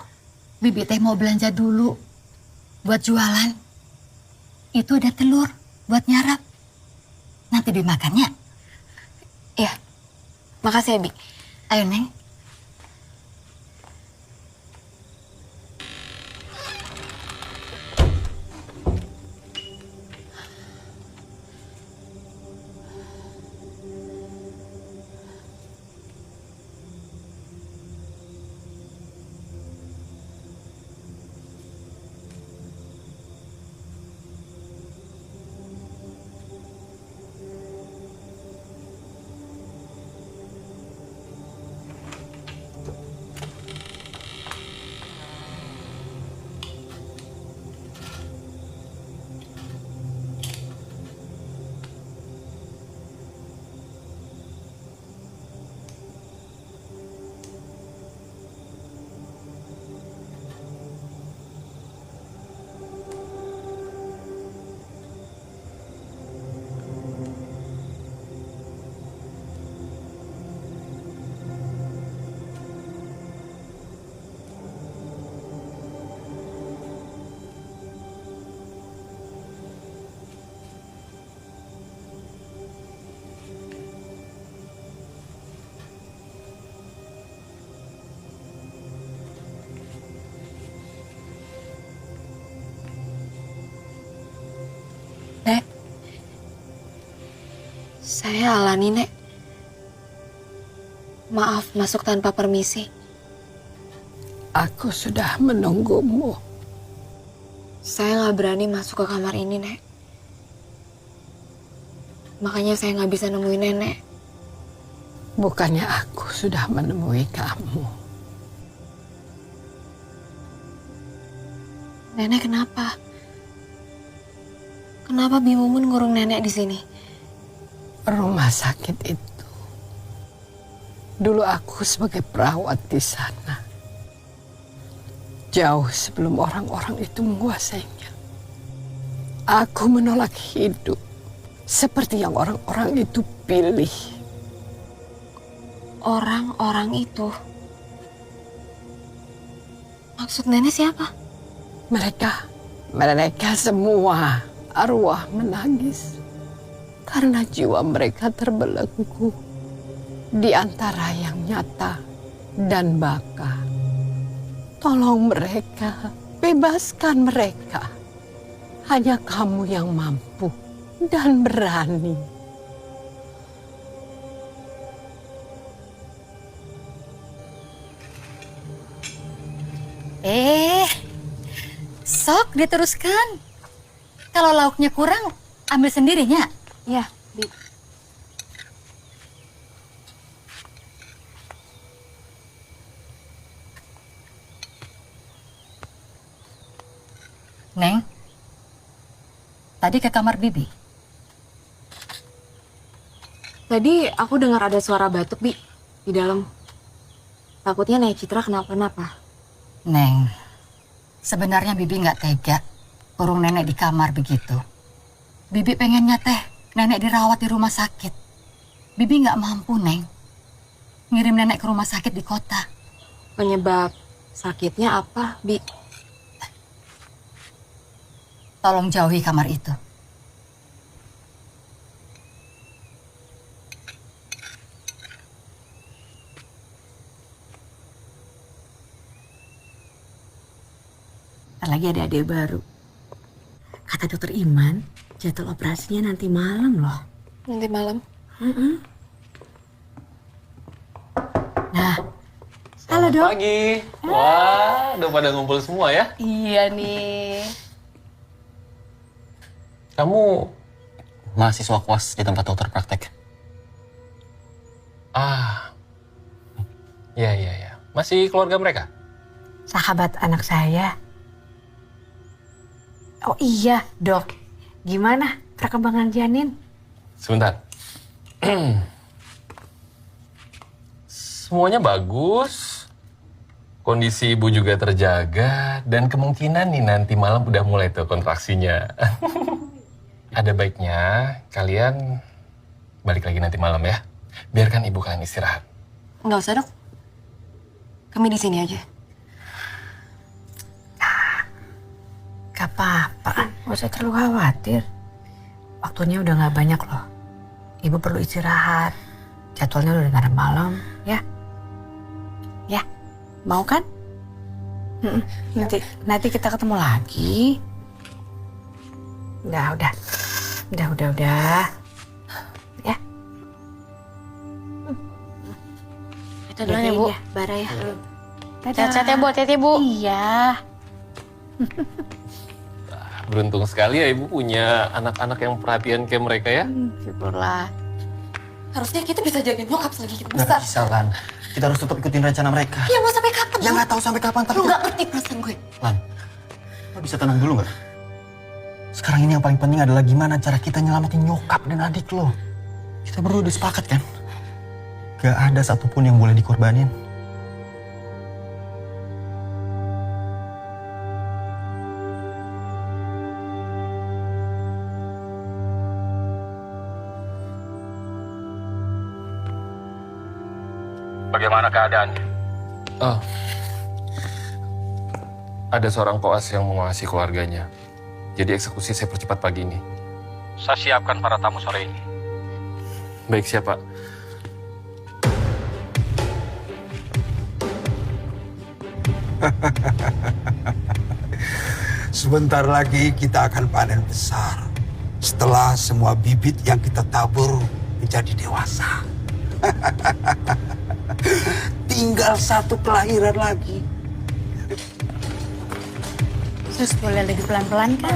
Bibi teh mau belanja dulu buat jualan. Itu ada telur buat nyarap. Nanti dimakannya. Iya, makasih ya, Bi. Ayo, Neng. Nek, saya Alani, Nek. Maaf masuk tanpa permisi. Aku sudah menunggumu. Saya nggak berani masuk ke kamar ini, Nek. Makanya saya nggak bisa nemuin Nenek. Bukannya aku sudah menemui kamu. Nenek kenapa? Kenapa Bi Mumun ngurung Nenek di sini? Rumah sakit itu. Dulu aku sebagai perawat di sana. Jauh sebelum orang-orang itu menguasainya. Aku menolak hidup seperti yang orang-orang itu pilih. Orang-orang itu? Maksud Nenek siapa? Mereka semua arwah menangis karena jiwa mereka terbelenggu di antara yang nyata dan baka. Tolong mereka, bebaskan mereka. Hanya kamu yang mampu dan berani. Sok diteruskan. Kalau lauknya kurang, ambil sendirinya. Ya, Bi. Neng, tadi ke kamar Bibi. Tadi aku dengar ada suara batuk, Bi, di dalam. Takutnya Nek Citra kenapa-napa. Neng, sebenarnya Bibi nggak tega kurung Nenek di kamar begitu. Bibi pengennya teh Nenek dirawat di rumah sakit. Bibi nggak mampu, Neng, ngirim Nenek ke rumah sakit di kota. Penyebab sakitnya apa, Bi? Tolong jauhi kamar itu. Lagi ada adik baru. Kata dokter Iman, jadwal operasinya nanti malam loh. Nanti malam? Nah, halo Dok. Selamat pagi. Wah, udah pada ngumpul semua ya? Iya nih. Kamu mahasiswa kuas di tempat dokter praktek. Iya. Masih keluarga mereka? Sahabat anak saya. Oh iya, Dok. Gimana perkembangan janin? Sebentar. Semuanya bagus. Kondisi ibu juga terjaga. Dan kemungkinan nih nanti malam udah mulai tuh kontraksinya. Ada baiknya kalian balik lagi nanti malam ya. Biarkan ibu kalian istirahat. Nggak usah, Dok. Kami di sini aja. Gak apa-apa, gak usah terlalu khawatir. Waktunya udah gak banyak loh. Ibu perlu istirahat. Jadwalnya udah dengar malam, ya? Ya, mau kan? Nanti kita ketemu lagi. Udah. Ya. Kita duluan ya, Bu. Bara ya. Sehat-sehat ya, Bu. Hati-hati, Bu. Iya. Beruntung sekali ya ibu punya anak-anak yang perhatian kayak mereka ya. Syukurlah. Harusnya kita bisa jagain nyokap selagi kita Nggak besar. bisa, Lan. Kita harus tetap ikutin rencana mereka. Ya mau sampai kapan? Ya nggak tahu sampai kapan, tapi... Lu nggak ngerti perasaan gue. Lan, lo bisa tenang dulu nggak? Sekarang ini yang paling penting adalah gimana cara kita nyelamatin nyokap dan adik lo. Kita berdua udah sepakat kan? Gak ada satupun yang boleh dikorbanin. Bagaimana keadaannya? Oh, ada seorang koas yang mengawasi keluarganya. Jadi eksekusi saya percepat pagi ini. Saya siapkan para tamu sore ini. Baik, siapa? Sebentar lagi kita akan panen besar. Setelah semua bibit yang kita tabur menjadi dewasa. Tinggal satu kelahiran lagi. Sus, boleh lagi pelan-pelan kan?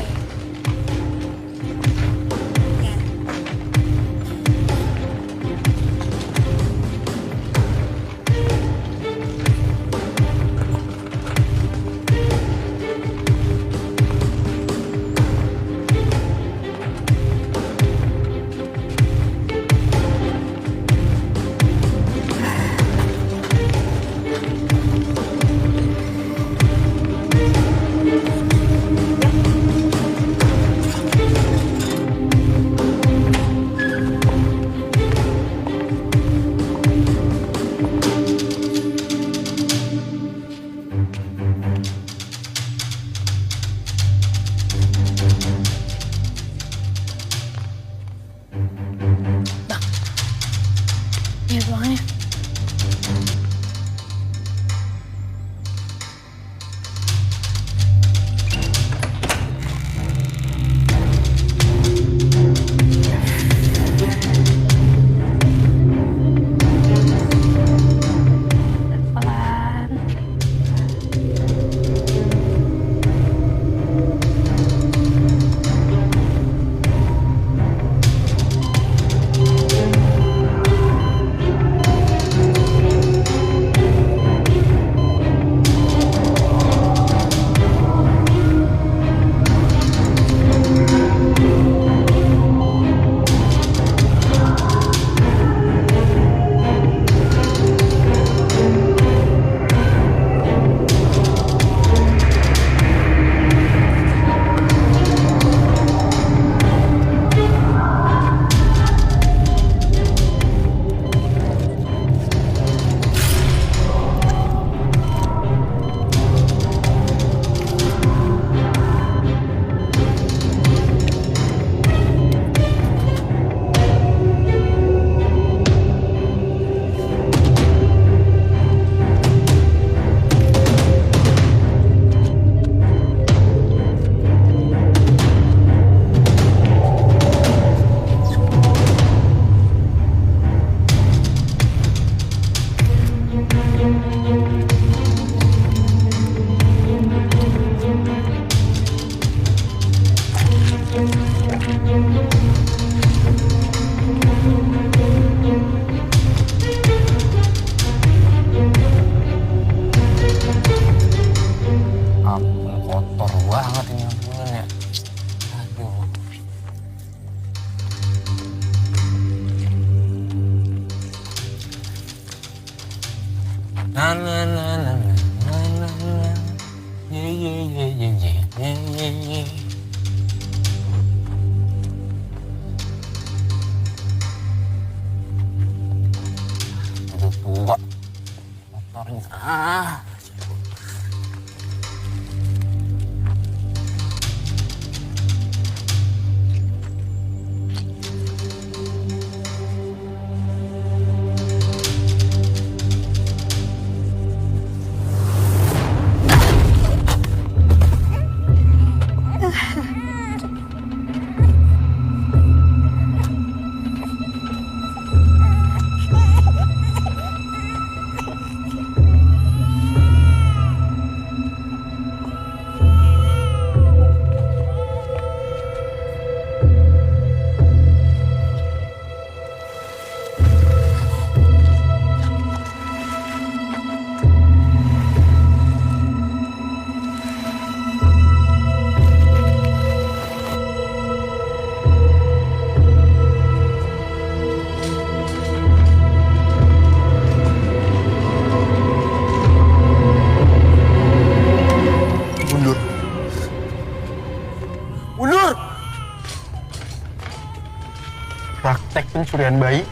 praktek pencurian bayi,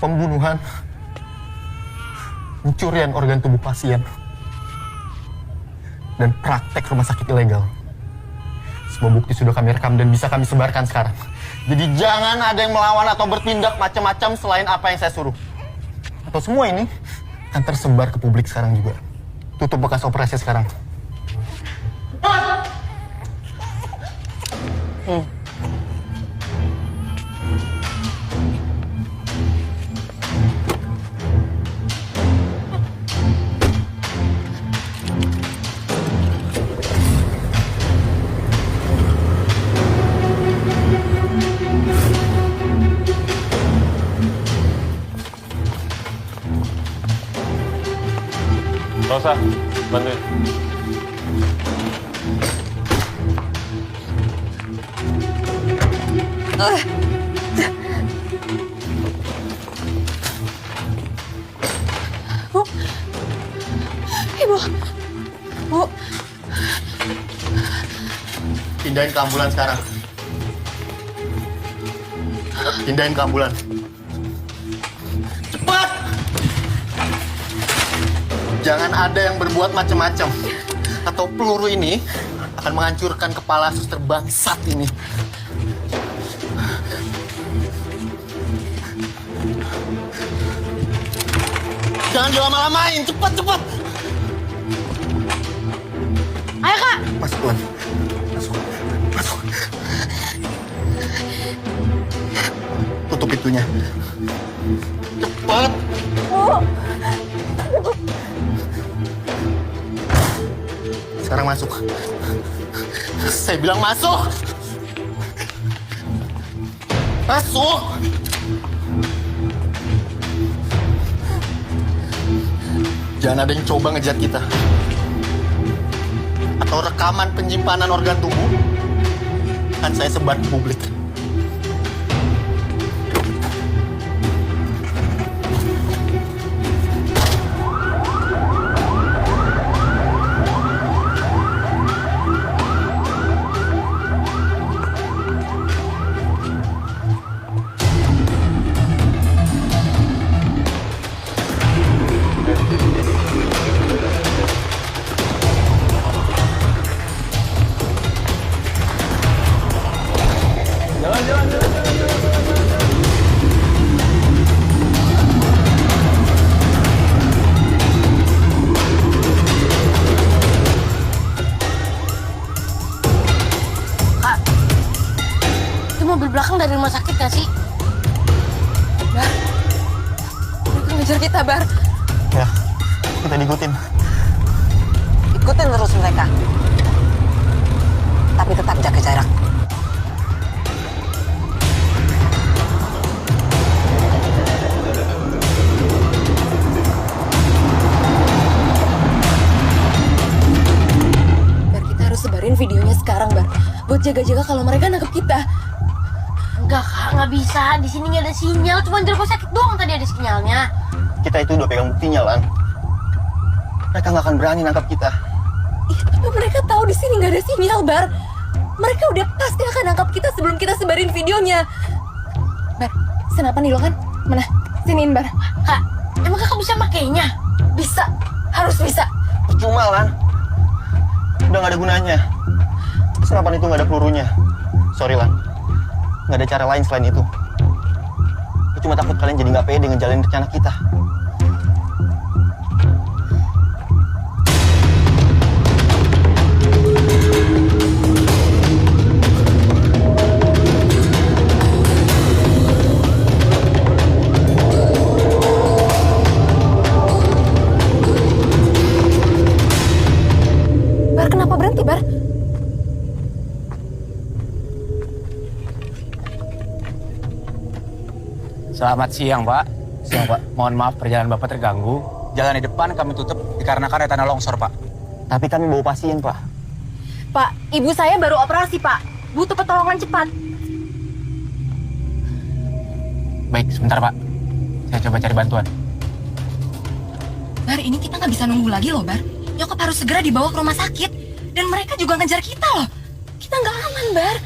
pembunuhan, pencurian organ tubuh pasien, dan praktek rumah sakit ilegal. Semua bukti sudah kami rekam dan bisa kami sebarkan sekarang. Jadi jangan ada yang melawan atau bertindak macam-macam selain apa yang saya suruh. Atau semua ini akan tersebar ke publik sekarang juga. Tutup bekas operasi sekarang. Rosa, bantuin. Bu. Ibu. Bu. Pindahin ke ambulan sekarang. Pindahin ke ambulan. Cepat! Jangan ada yang berbuat macam-macam. Atau peluru ini akan menghancurkan kepala suster bangsat ini. Jangan dilama-lamain, cepat! Ayo, Kak! Masuk, Tuan. Masuk. Tutup pintunya. Cepat! Sekarang masuk. Saya bilang masuk! Masuk! Jangan ada yang coba ngejar kita. Atau rekaman penyimpanan organ tubuh akan saya sebar ke publik. Mobil belakang dari rumah sakit gak sih? Bar, mereka ngejar kita, Bar. Ya, kita diikutin. Ikutin terus mereka. Tapi tetap jaga jarak. Bar, kita harus sebarin videonya sekarang, Bar. Buat jaga-jaga kalau mereka nangkep kita. Enggak, Kak, nggak bisa. Di sini nggak ada sinyal. Cuma di rumah sakit doang tadi ada sinyalnya. Kita itu udah pegang buktinya, Lan. Mereka nggak akan berani nangkap kita. Iya, tapi mereka tahu di sini nggak ada sinyal, Bar. Mereka udah pasti akan nangkap kita sebelum kita sebarin videonya. Bar, senapan nih lo kan? Mana? Siniin, Bar. Kak, emang kakak bisa makainya? Bisa, harus bisa. Percuma, Lan. Udah nggak ada gunanya. Senapan itu nggak ada pelurunya. Sorry, Lan. Nggak ada cara lain selain itu. Gue cuma takut kalian jadi nggak pede ngejalanin rencana kita. Bar, kenapa berhenti, Bar? Selamat siang, Pak. Siang, Pak. Mohon maaf perjalanan Bapak terganggu. Jalan di depan kami tutup dikarenakan ada tanah longsor, Pak. Tapi kami bawa pasien, Pak. Pak, ibu saya baru operasi, Pak. Butuh pertolongan cepat. Baik, sebentar, Pak. Saya coba cari bantuan. Bar, ini kita nggak bisa nunggu lagi loh, Bar. Nyokap harus segera dibawa ke rumah sakit. Dan mereka juga ngejar kita loh. Kita nggak aman, Bar.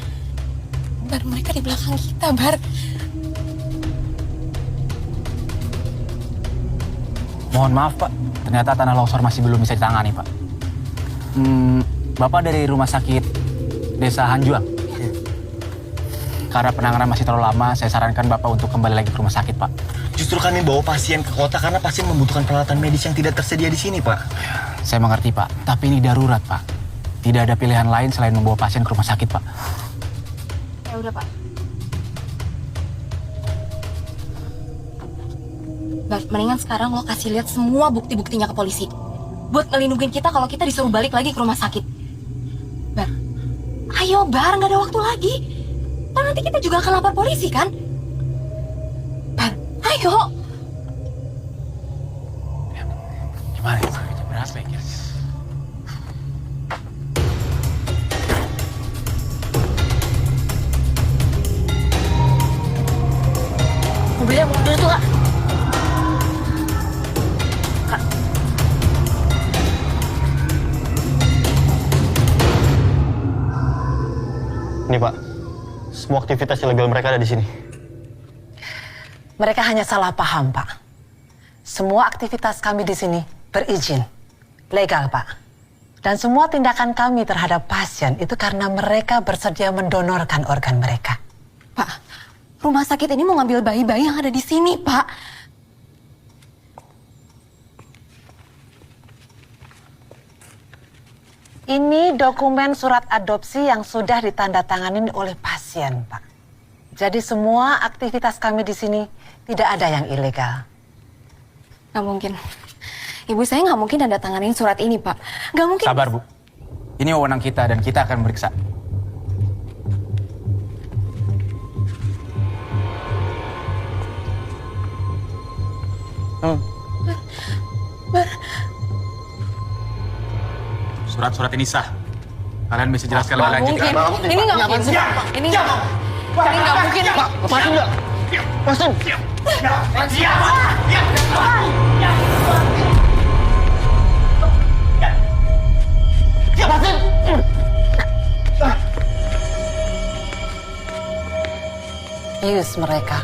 Bar, mereka di belakang kita, Bar. Mohon maaf, Pak. Ternyata tanah longsor masih belum bisa ditangani, Pak. Bapak dari rumah sakit Desa Hanjuang. Karena penanganan masih terlalu lama, saya sarankan Bapak untuk kembali lagi ke rumah sakit, Pak. Justru kami bawa pasien ke kota karena pasien membutuhkan peralatan medis yang tidak tersedia di sini, Pak. Saya mengerti, Pak. Tapi ini darurat, Pak. Tidak ada pilihan lain selain membawa pasien ke rumah sakit, Pak. Ya udah, Pak. Bar, mendingan sekarang lo kasih lihat semua bukti-buktinya ke polisi. Buat ngelindungin kita kalau kita disuruh balik lagi ke rumah sakit. Bar, ayo Bar, nggak ada waktu lagi. Kan nanti kita juga akan lapor polisi, kan? Bar, ayo. Gimana ya? Jam berapa ya kira-kira? Mobilnya mundur tuh, Kak. Ini, Pak. Semua aktivitas ilegal mereka ada di sini. Mereka hanya salah paham, Pak. Semua aktivitas kami di sini berizin, legal, Pak. Dan semua tindakan kami terhadap pasien itu karena mereka bersedia mendonorkan organ mereka. Pak, rumah sakit ini mau ngambil bayi-bayi yang ada di sini, Pak. Ini dokumen surat adopsi yang sudah ditandatangani oleh pasien, Pak. Jadi semua aktivitas kami di sini tidak ada yang ilegal. Nggak mungkin. Ibu saya nggak mungkin tanda tanganin surat ini, Pak. Nggak mungkin. Sabar, Bu. Ini wewenang kita dan kita akan meriksa. Surat-surat ini sah. Kalian bisa jelaskan lebih lanjut. Ini nggak mungkin. Ini nggak mungkin. Ini nggak mungkin. Lepasin nggak? Lepasin. Lepasin. Bius mereka.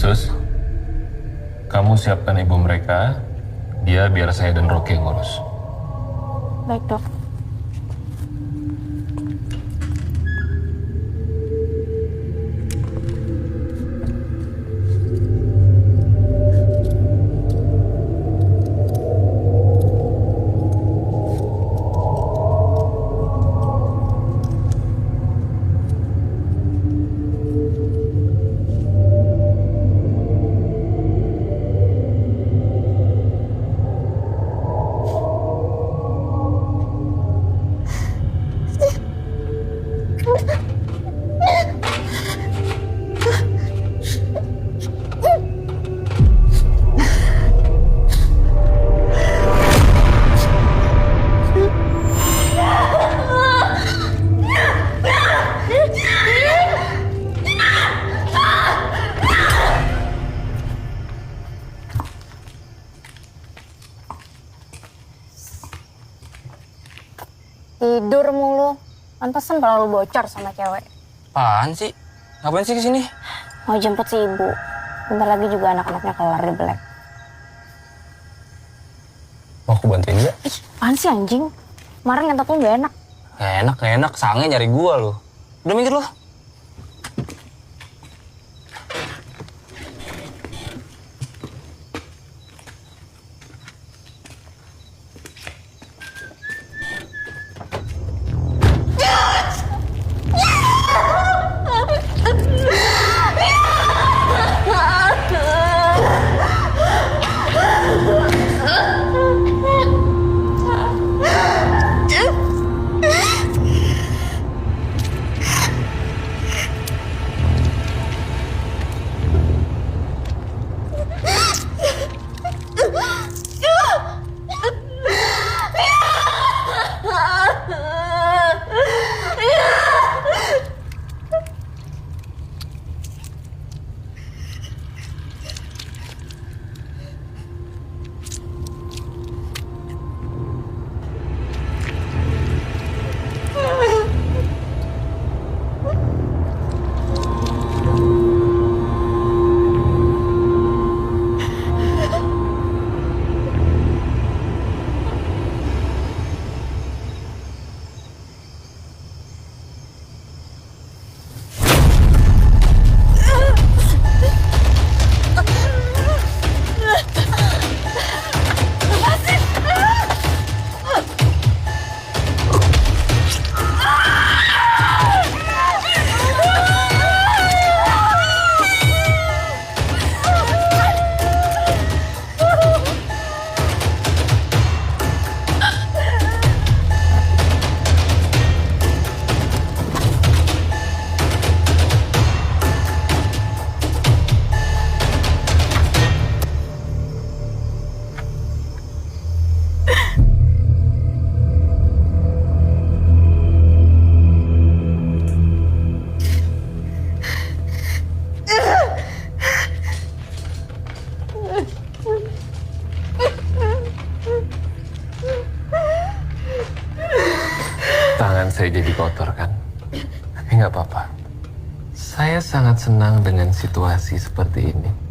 Sus, kamu siapkan ibu mereka, dia biar saya dan Rocky yang ngurus. Baik, Dok. Tidur mulu. Pantesan kalau lu bocor sama cewek. Apaan sih? Ngapain sih kesini? Mau jemput si ibu. Bentar lagi juga anak-anaknya kelar di Black. Mau aku bantuin dia? Ih, apaan sih anjing? Kemarin ngentot lu gak enak. Gak enak. Sange nyari gua lu. Udah minggir lu. saya jadi kotor kan? Tapi nggak apa-apa. Saya sangat senang dengan situasi seperti ini.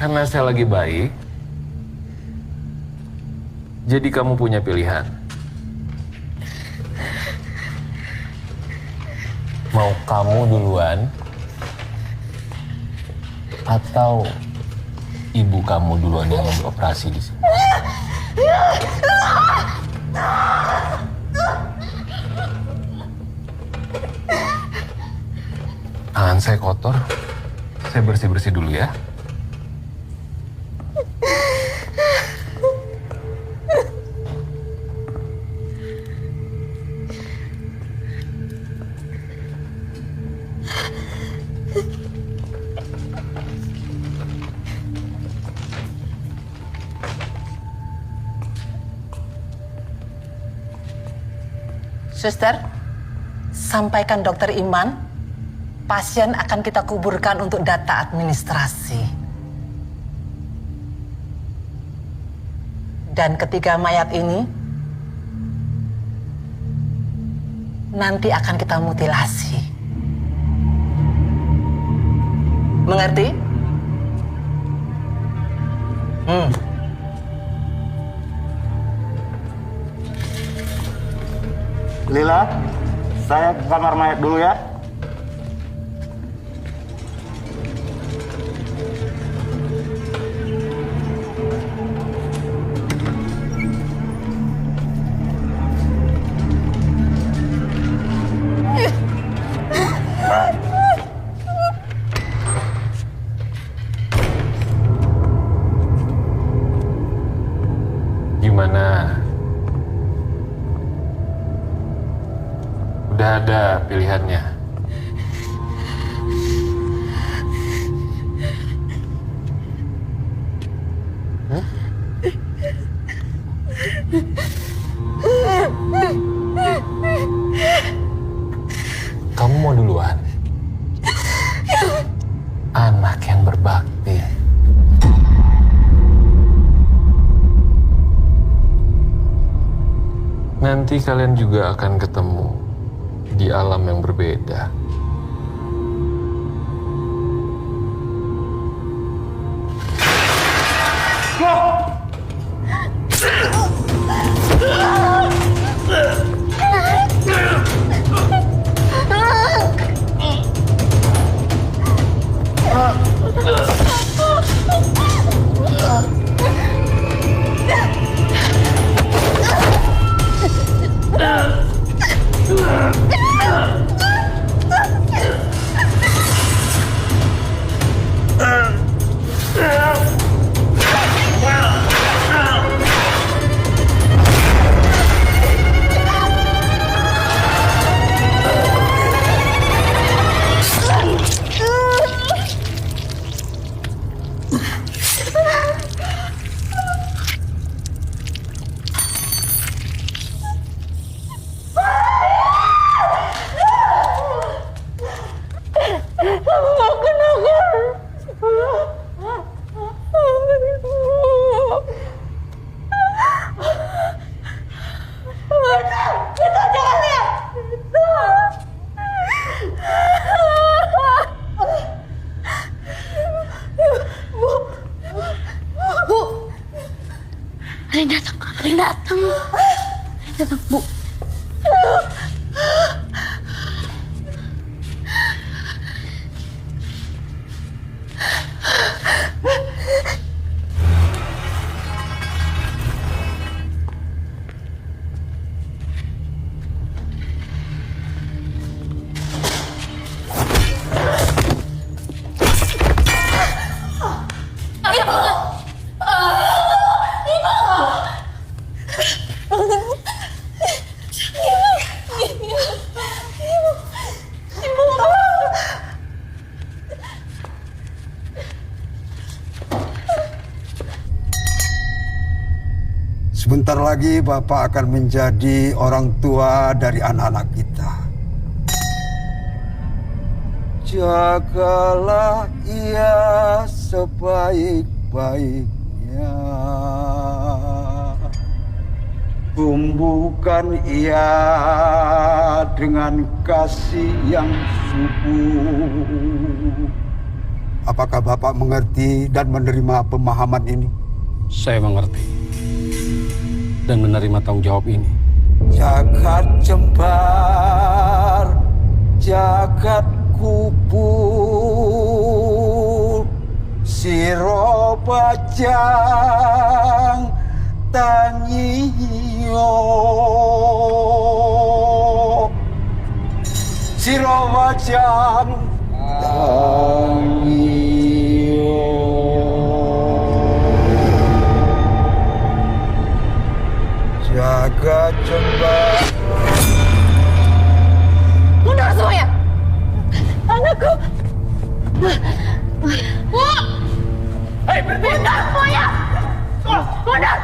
Karena saya lagi baik, jadi kamu punya pilihan. Mau kamu duluan, atau ibu kamu duluan yang dioperasi di sini? Tangan saya kotor, saya bersih-bersih dulu ya. Suster, sampaikan Dokter Iman, pasien akan kita kuburkan untuk data administrasi. Dan ketiga mayat ini nanti akan kita mutilasi. Mengerti? Lila, saya ke kamar mayat dulu ya. Gimana? Udah ada pilihannya? Kamu mau duluan? Anak yang berbakti. Nanti kalian juga akan ketemu di alam yang berbeda. Ada yang datang, Bu. Sebentar lagi Bapak akan menjadi orang tua dari anak-anak kita. Jagalah ia sebaik-baiknya. Tumbuhkan ia dengan kasih yang subur. Apakah Bapak mengerti dan menerima pemahaman ini? Saya mengerti dan menerima tanggung jawab ini. Jagat jembar, jagat kubur, siro bajang tangiyo, siro bajang tangiyo. Jagat jembar. Mundur semuanya! Anakku! Bu! Hei, berhenti! Mundur semuanya! Mundur!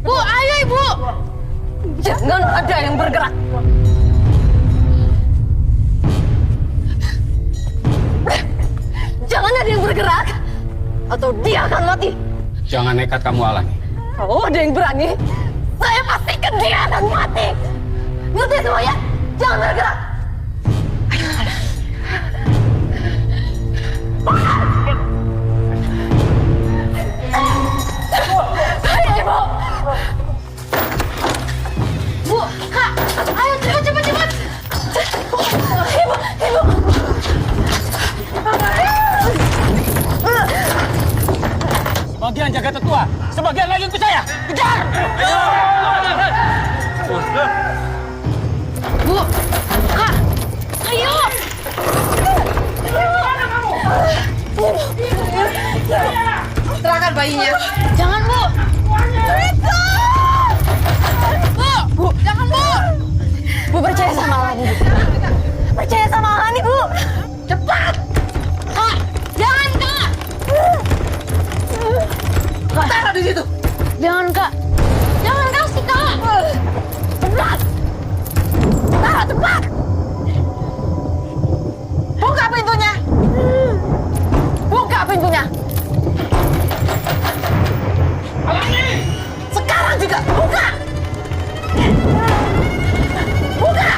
Bu, ayo ibu! Jangan ada yang bergerak! Jangan ada yang bergerak! Atau dia akan mati! Jangan nekat kamu, Alani. Kalau ada yang berani, saya pastikan dia akan mati! Ngerti semuanya? Jangan bergerak! Ayo ibu! Bu, kak! Ayo cepat! Ibu! Sebagian jaga tetua, sebagian lagi ikut saya. Kejar! Bu, kak! Ayo! Serahkan bayinya. Jangan, Bu. Bu, jangan, Bu. Bu, percaya sama Alani. Percaya sama Alani, Bu. Cepat. Kak, jangan, Kak. Kak, taruh di situ. Jangan, Kak. Jangan kasih, Kak. Cepat. Taruh, cepat. Buka pintunya. Buka pintunya. Alani! Sekarang juga buka. Buka.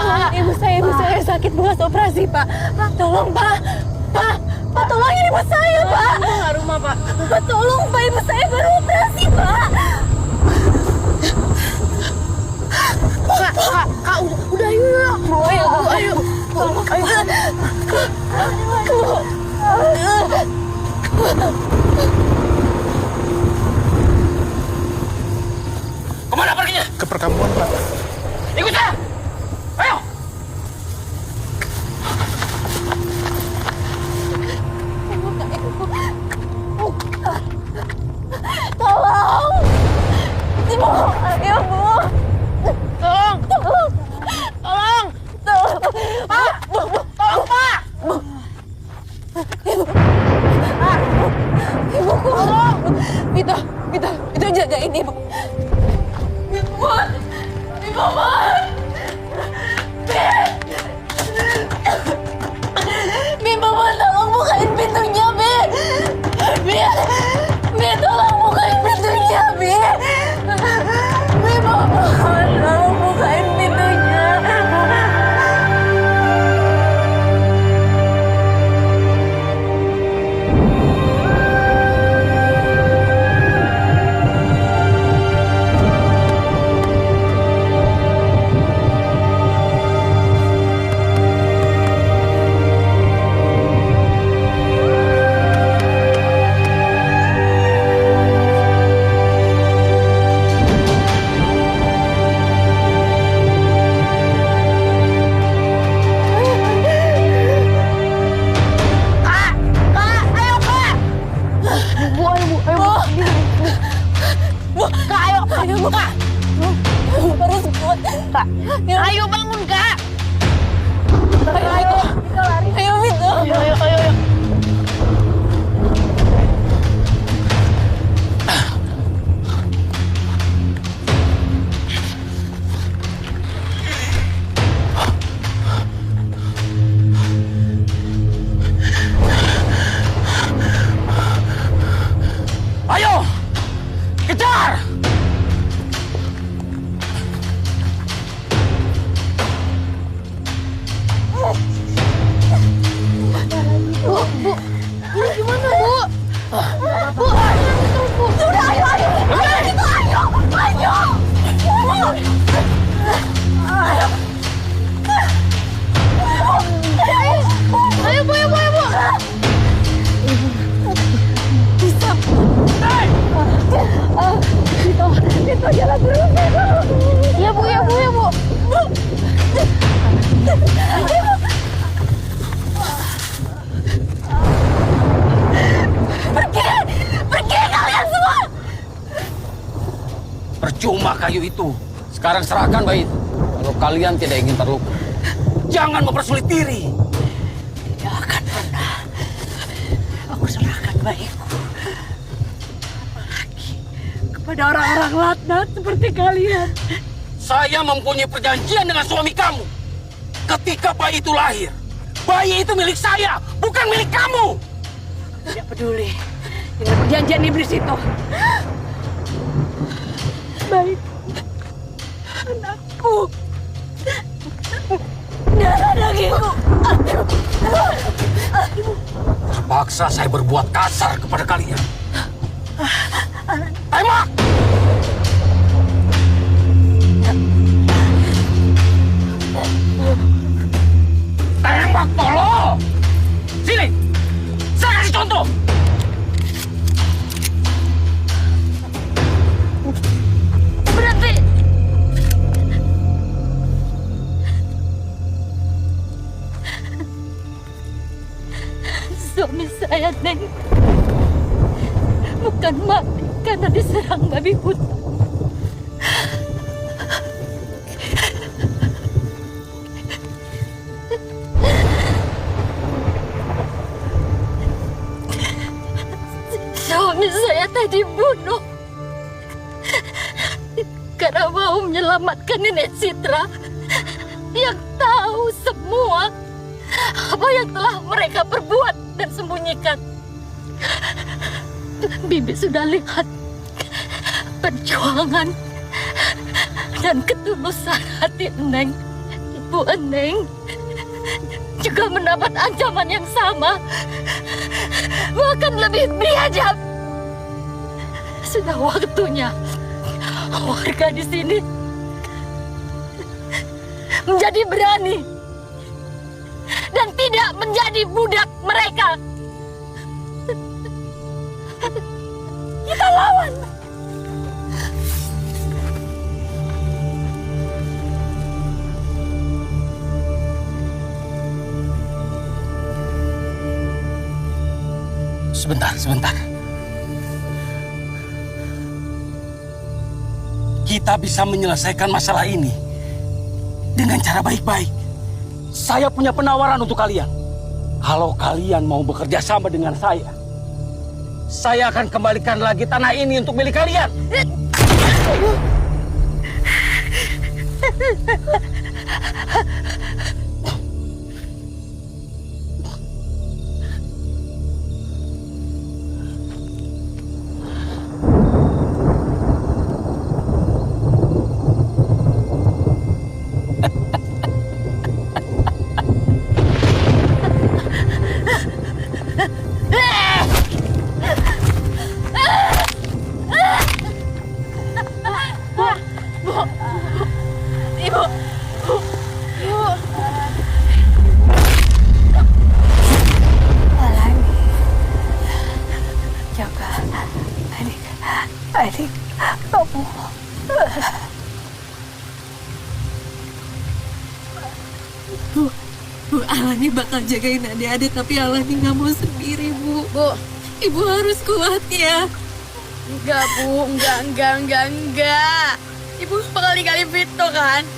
Pak, ibu saya sakit bekas operasi, Pak. Pak, tolong, Pak. Pak, tolongin ibu saya, Pak. Rumah, Pak. Pak, tolong, Pak. Ibu saya baru operasi, Pak. Kak, udah yuk. Ayo. Tolong, ayo. Kemana perginya? Ke perkampungan, Pak. Ikut saya! Ayo! Tolong! Ibu, ayo, Bu. Tolong! Pak! Tolong, Pak! Ibuku, tolong! Itu jagain ibu. Ibu, Mama, tolong bukain pintunya, Bi, tolong bukain pintunya, Bi, Mama, tolong bukain pintunya. Ayo bangun, Kak. Ayo, Vito. Ayo. Ayo! Kejar! Bu, ini gimana, Bu? Bu, Sudah, ayo. Ayo, Bu. Bisa. Vito, jalan terus, Vito. Ya, Bu. Pergi kalian semua. Percuma kayu itu. Sekarang serahkan bayi itu. Kalau kalian tidak ingin terluka. Jangan mempersulit diri. Tidak akan pernah aku serahkan bayiku. Apalagi kepada orang-orang laknat seperti kalian. Saya mempunyai perjanjian dengan suami kamu. Ketika bayi itu lahir, bayi itu milik saya, bukan milik kamu. Tidak peduli dengan perjanjian iblis itu. Baik, anakku, darah dagingku. Terpaksa saya berbuat kasar kepada kalian. Tembak! Tembak, tolong! Sini! Saya kasih contoh! Berhenti! Suami saya, Neng, bukan mati karena diserang babi hutan. Suami saya tadi dibunuh karena mau menyelamatkan Nenek Citra yang tahu semua apa yang telah mereka perbuat dan sembunyikan. Bibi sudah lihat perjuangan dan ketulusan hati Neng ibu Eneng juga mendapat ancaman yang sama, bahkan lebih biadab. Sudah waktunya warga di sini menjadi berani dan tidak menjadi budak mereka. Kita lawan. Sebentar. Kita bisa menyelesaikan masalah ini dengan cara baik-baik. Saya punya penawaran untuk kalian. Kalau kalian mau bekerja sama dengan saya akan kembalikan lagi tanah ini untuk milik kalian. Adik, kamu. Bu, Alani bakal jagain adik-adik, tapi Alani nggak mau sendiri, Bu. Ibu harus kuat ya. Enggak, Bu. Enggak. Ibu bakal ninggalin Vito kan?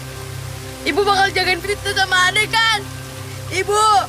Ibu bakal jagain Vito sama adek kan? Ibu.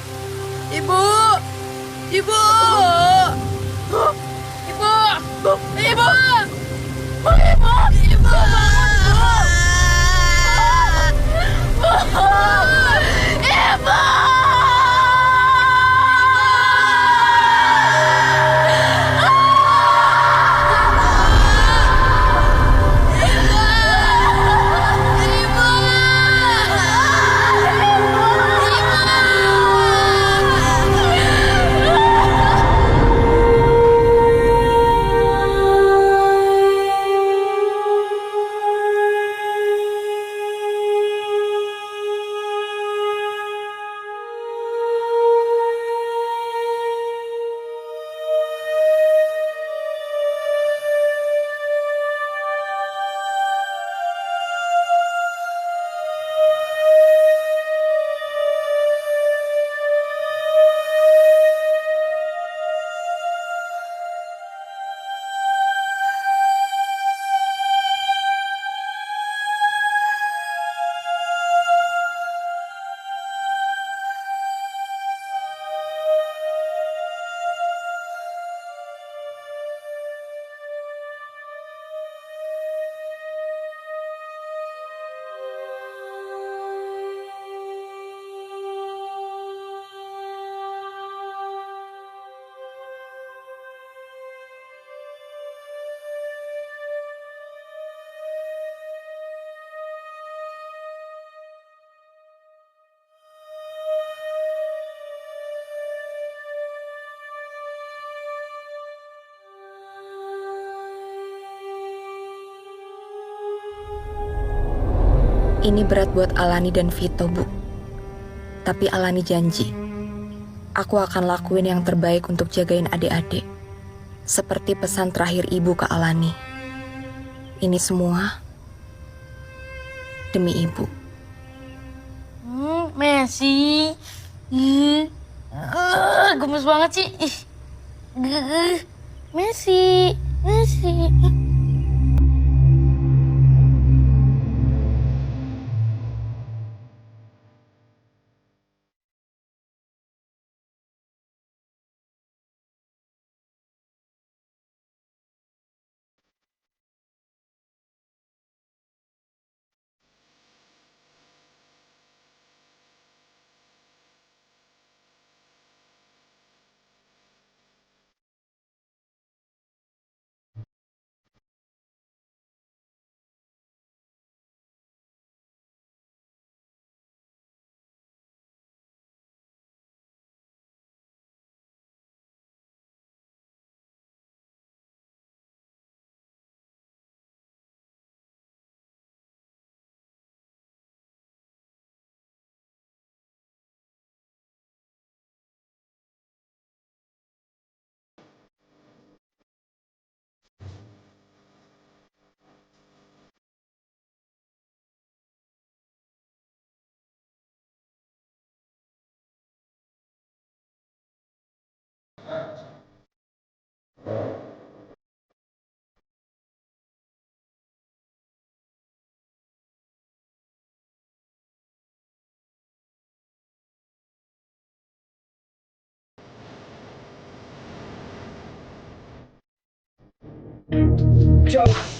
Ini berat buat Alani dan Vito, Bu. Tapi Alani janji, aku akan lakuin yang terbaik untuk jagain adik-adik. Seperti pesan terakhir Ibu ke Alani. Ini semua demi Ibu. Messi. Gemes banget sih. Messi. Cok.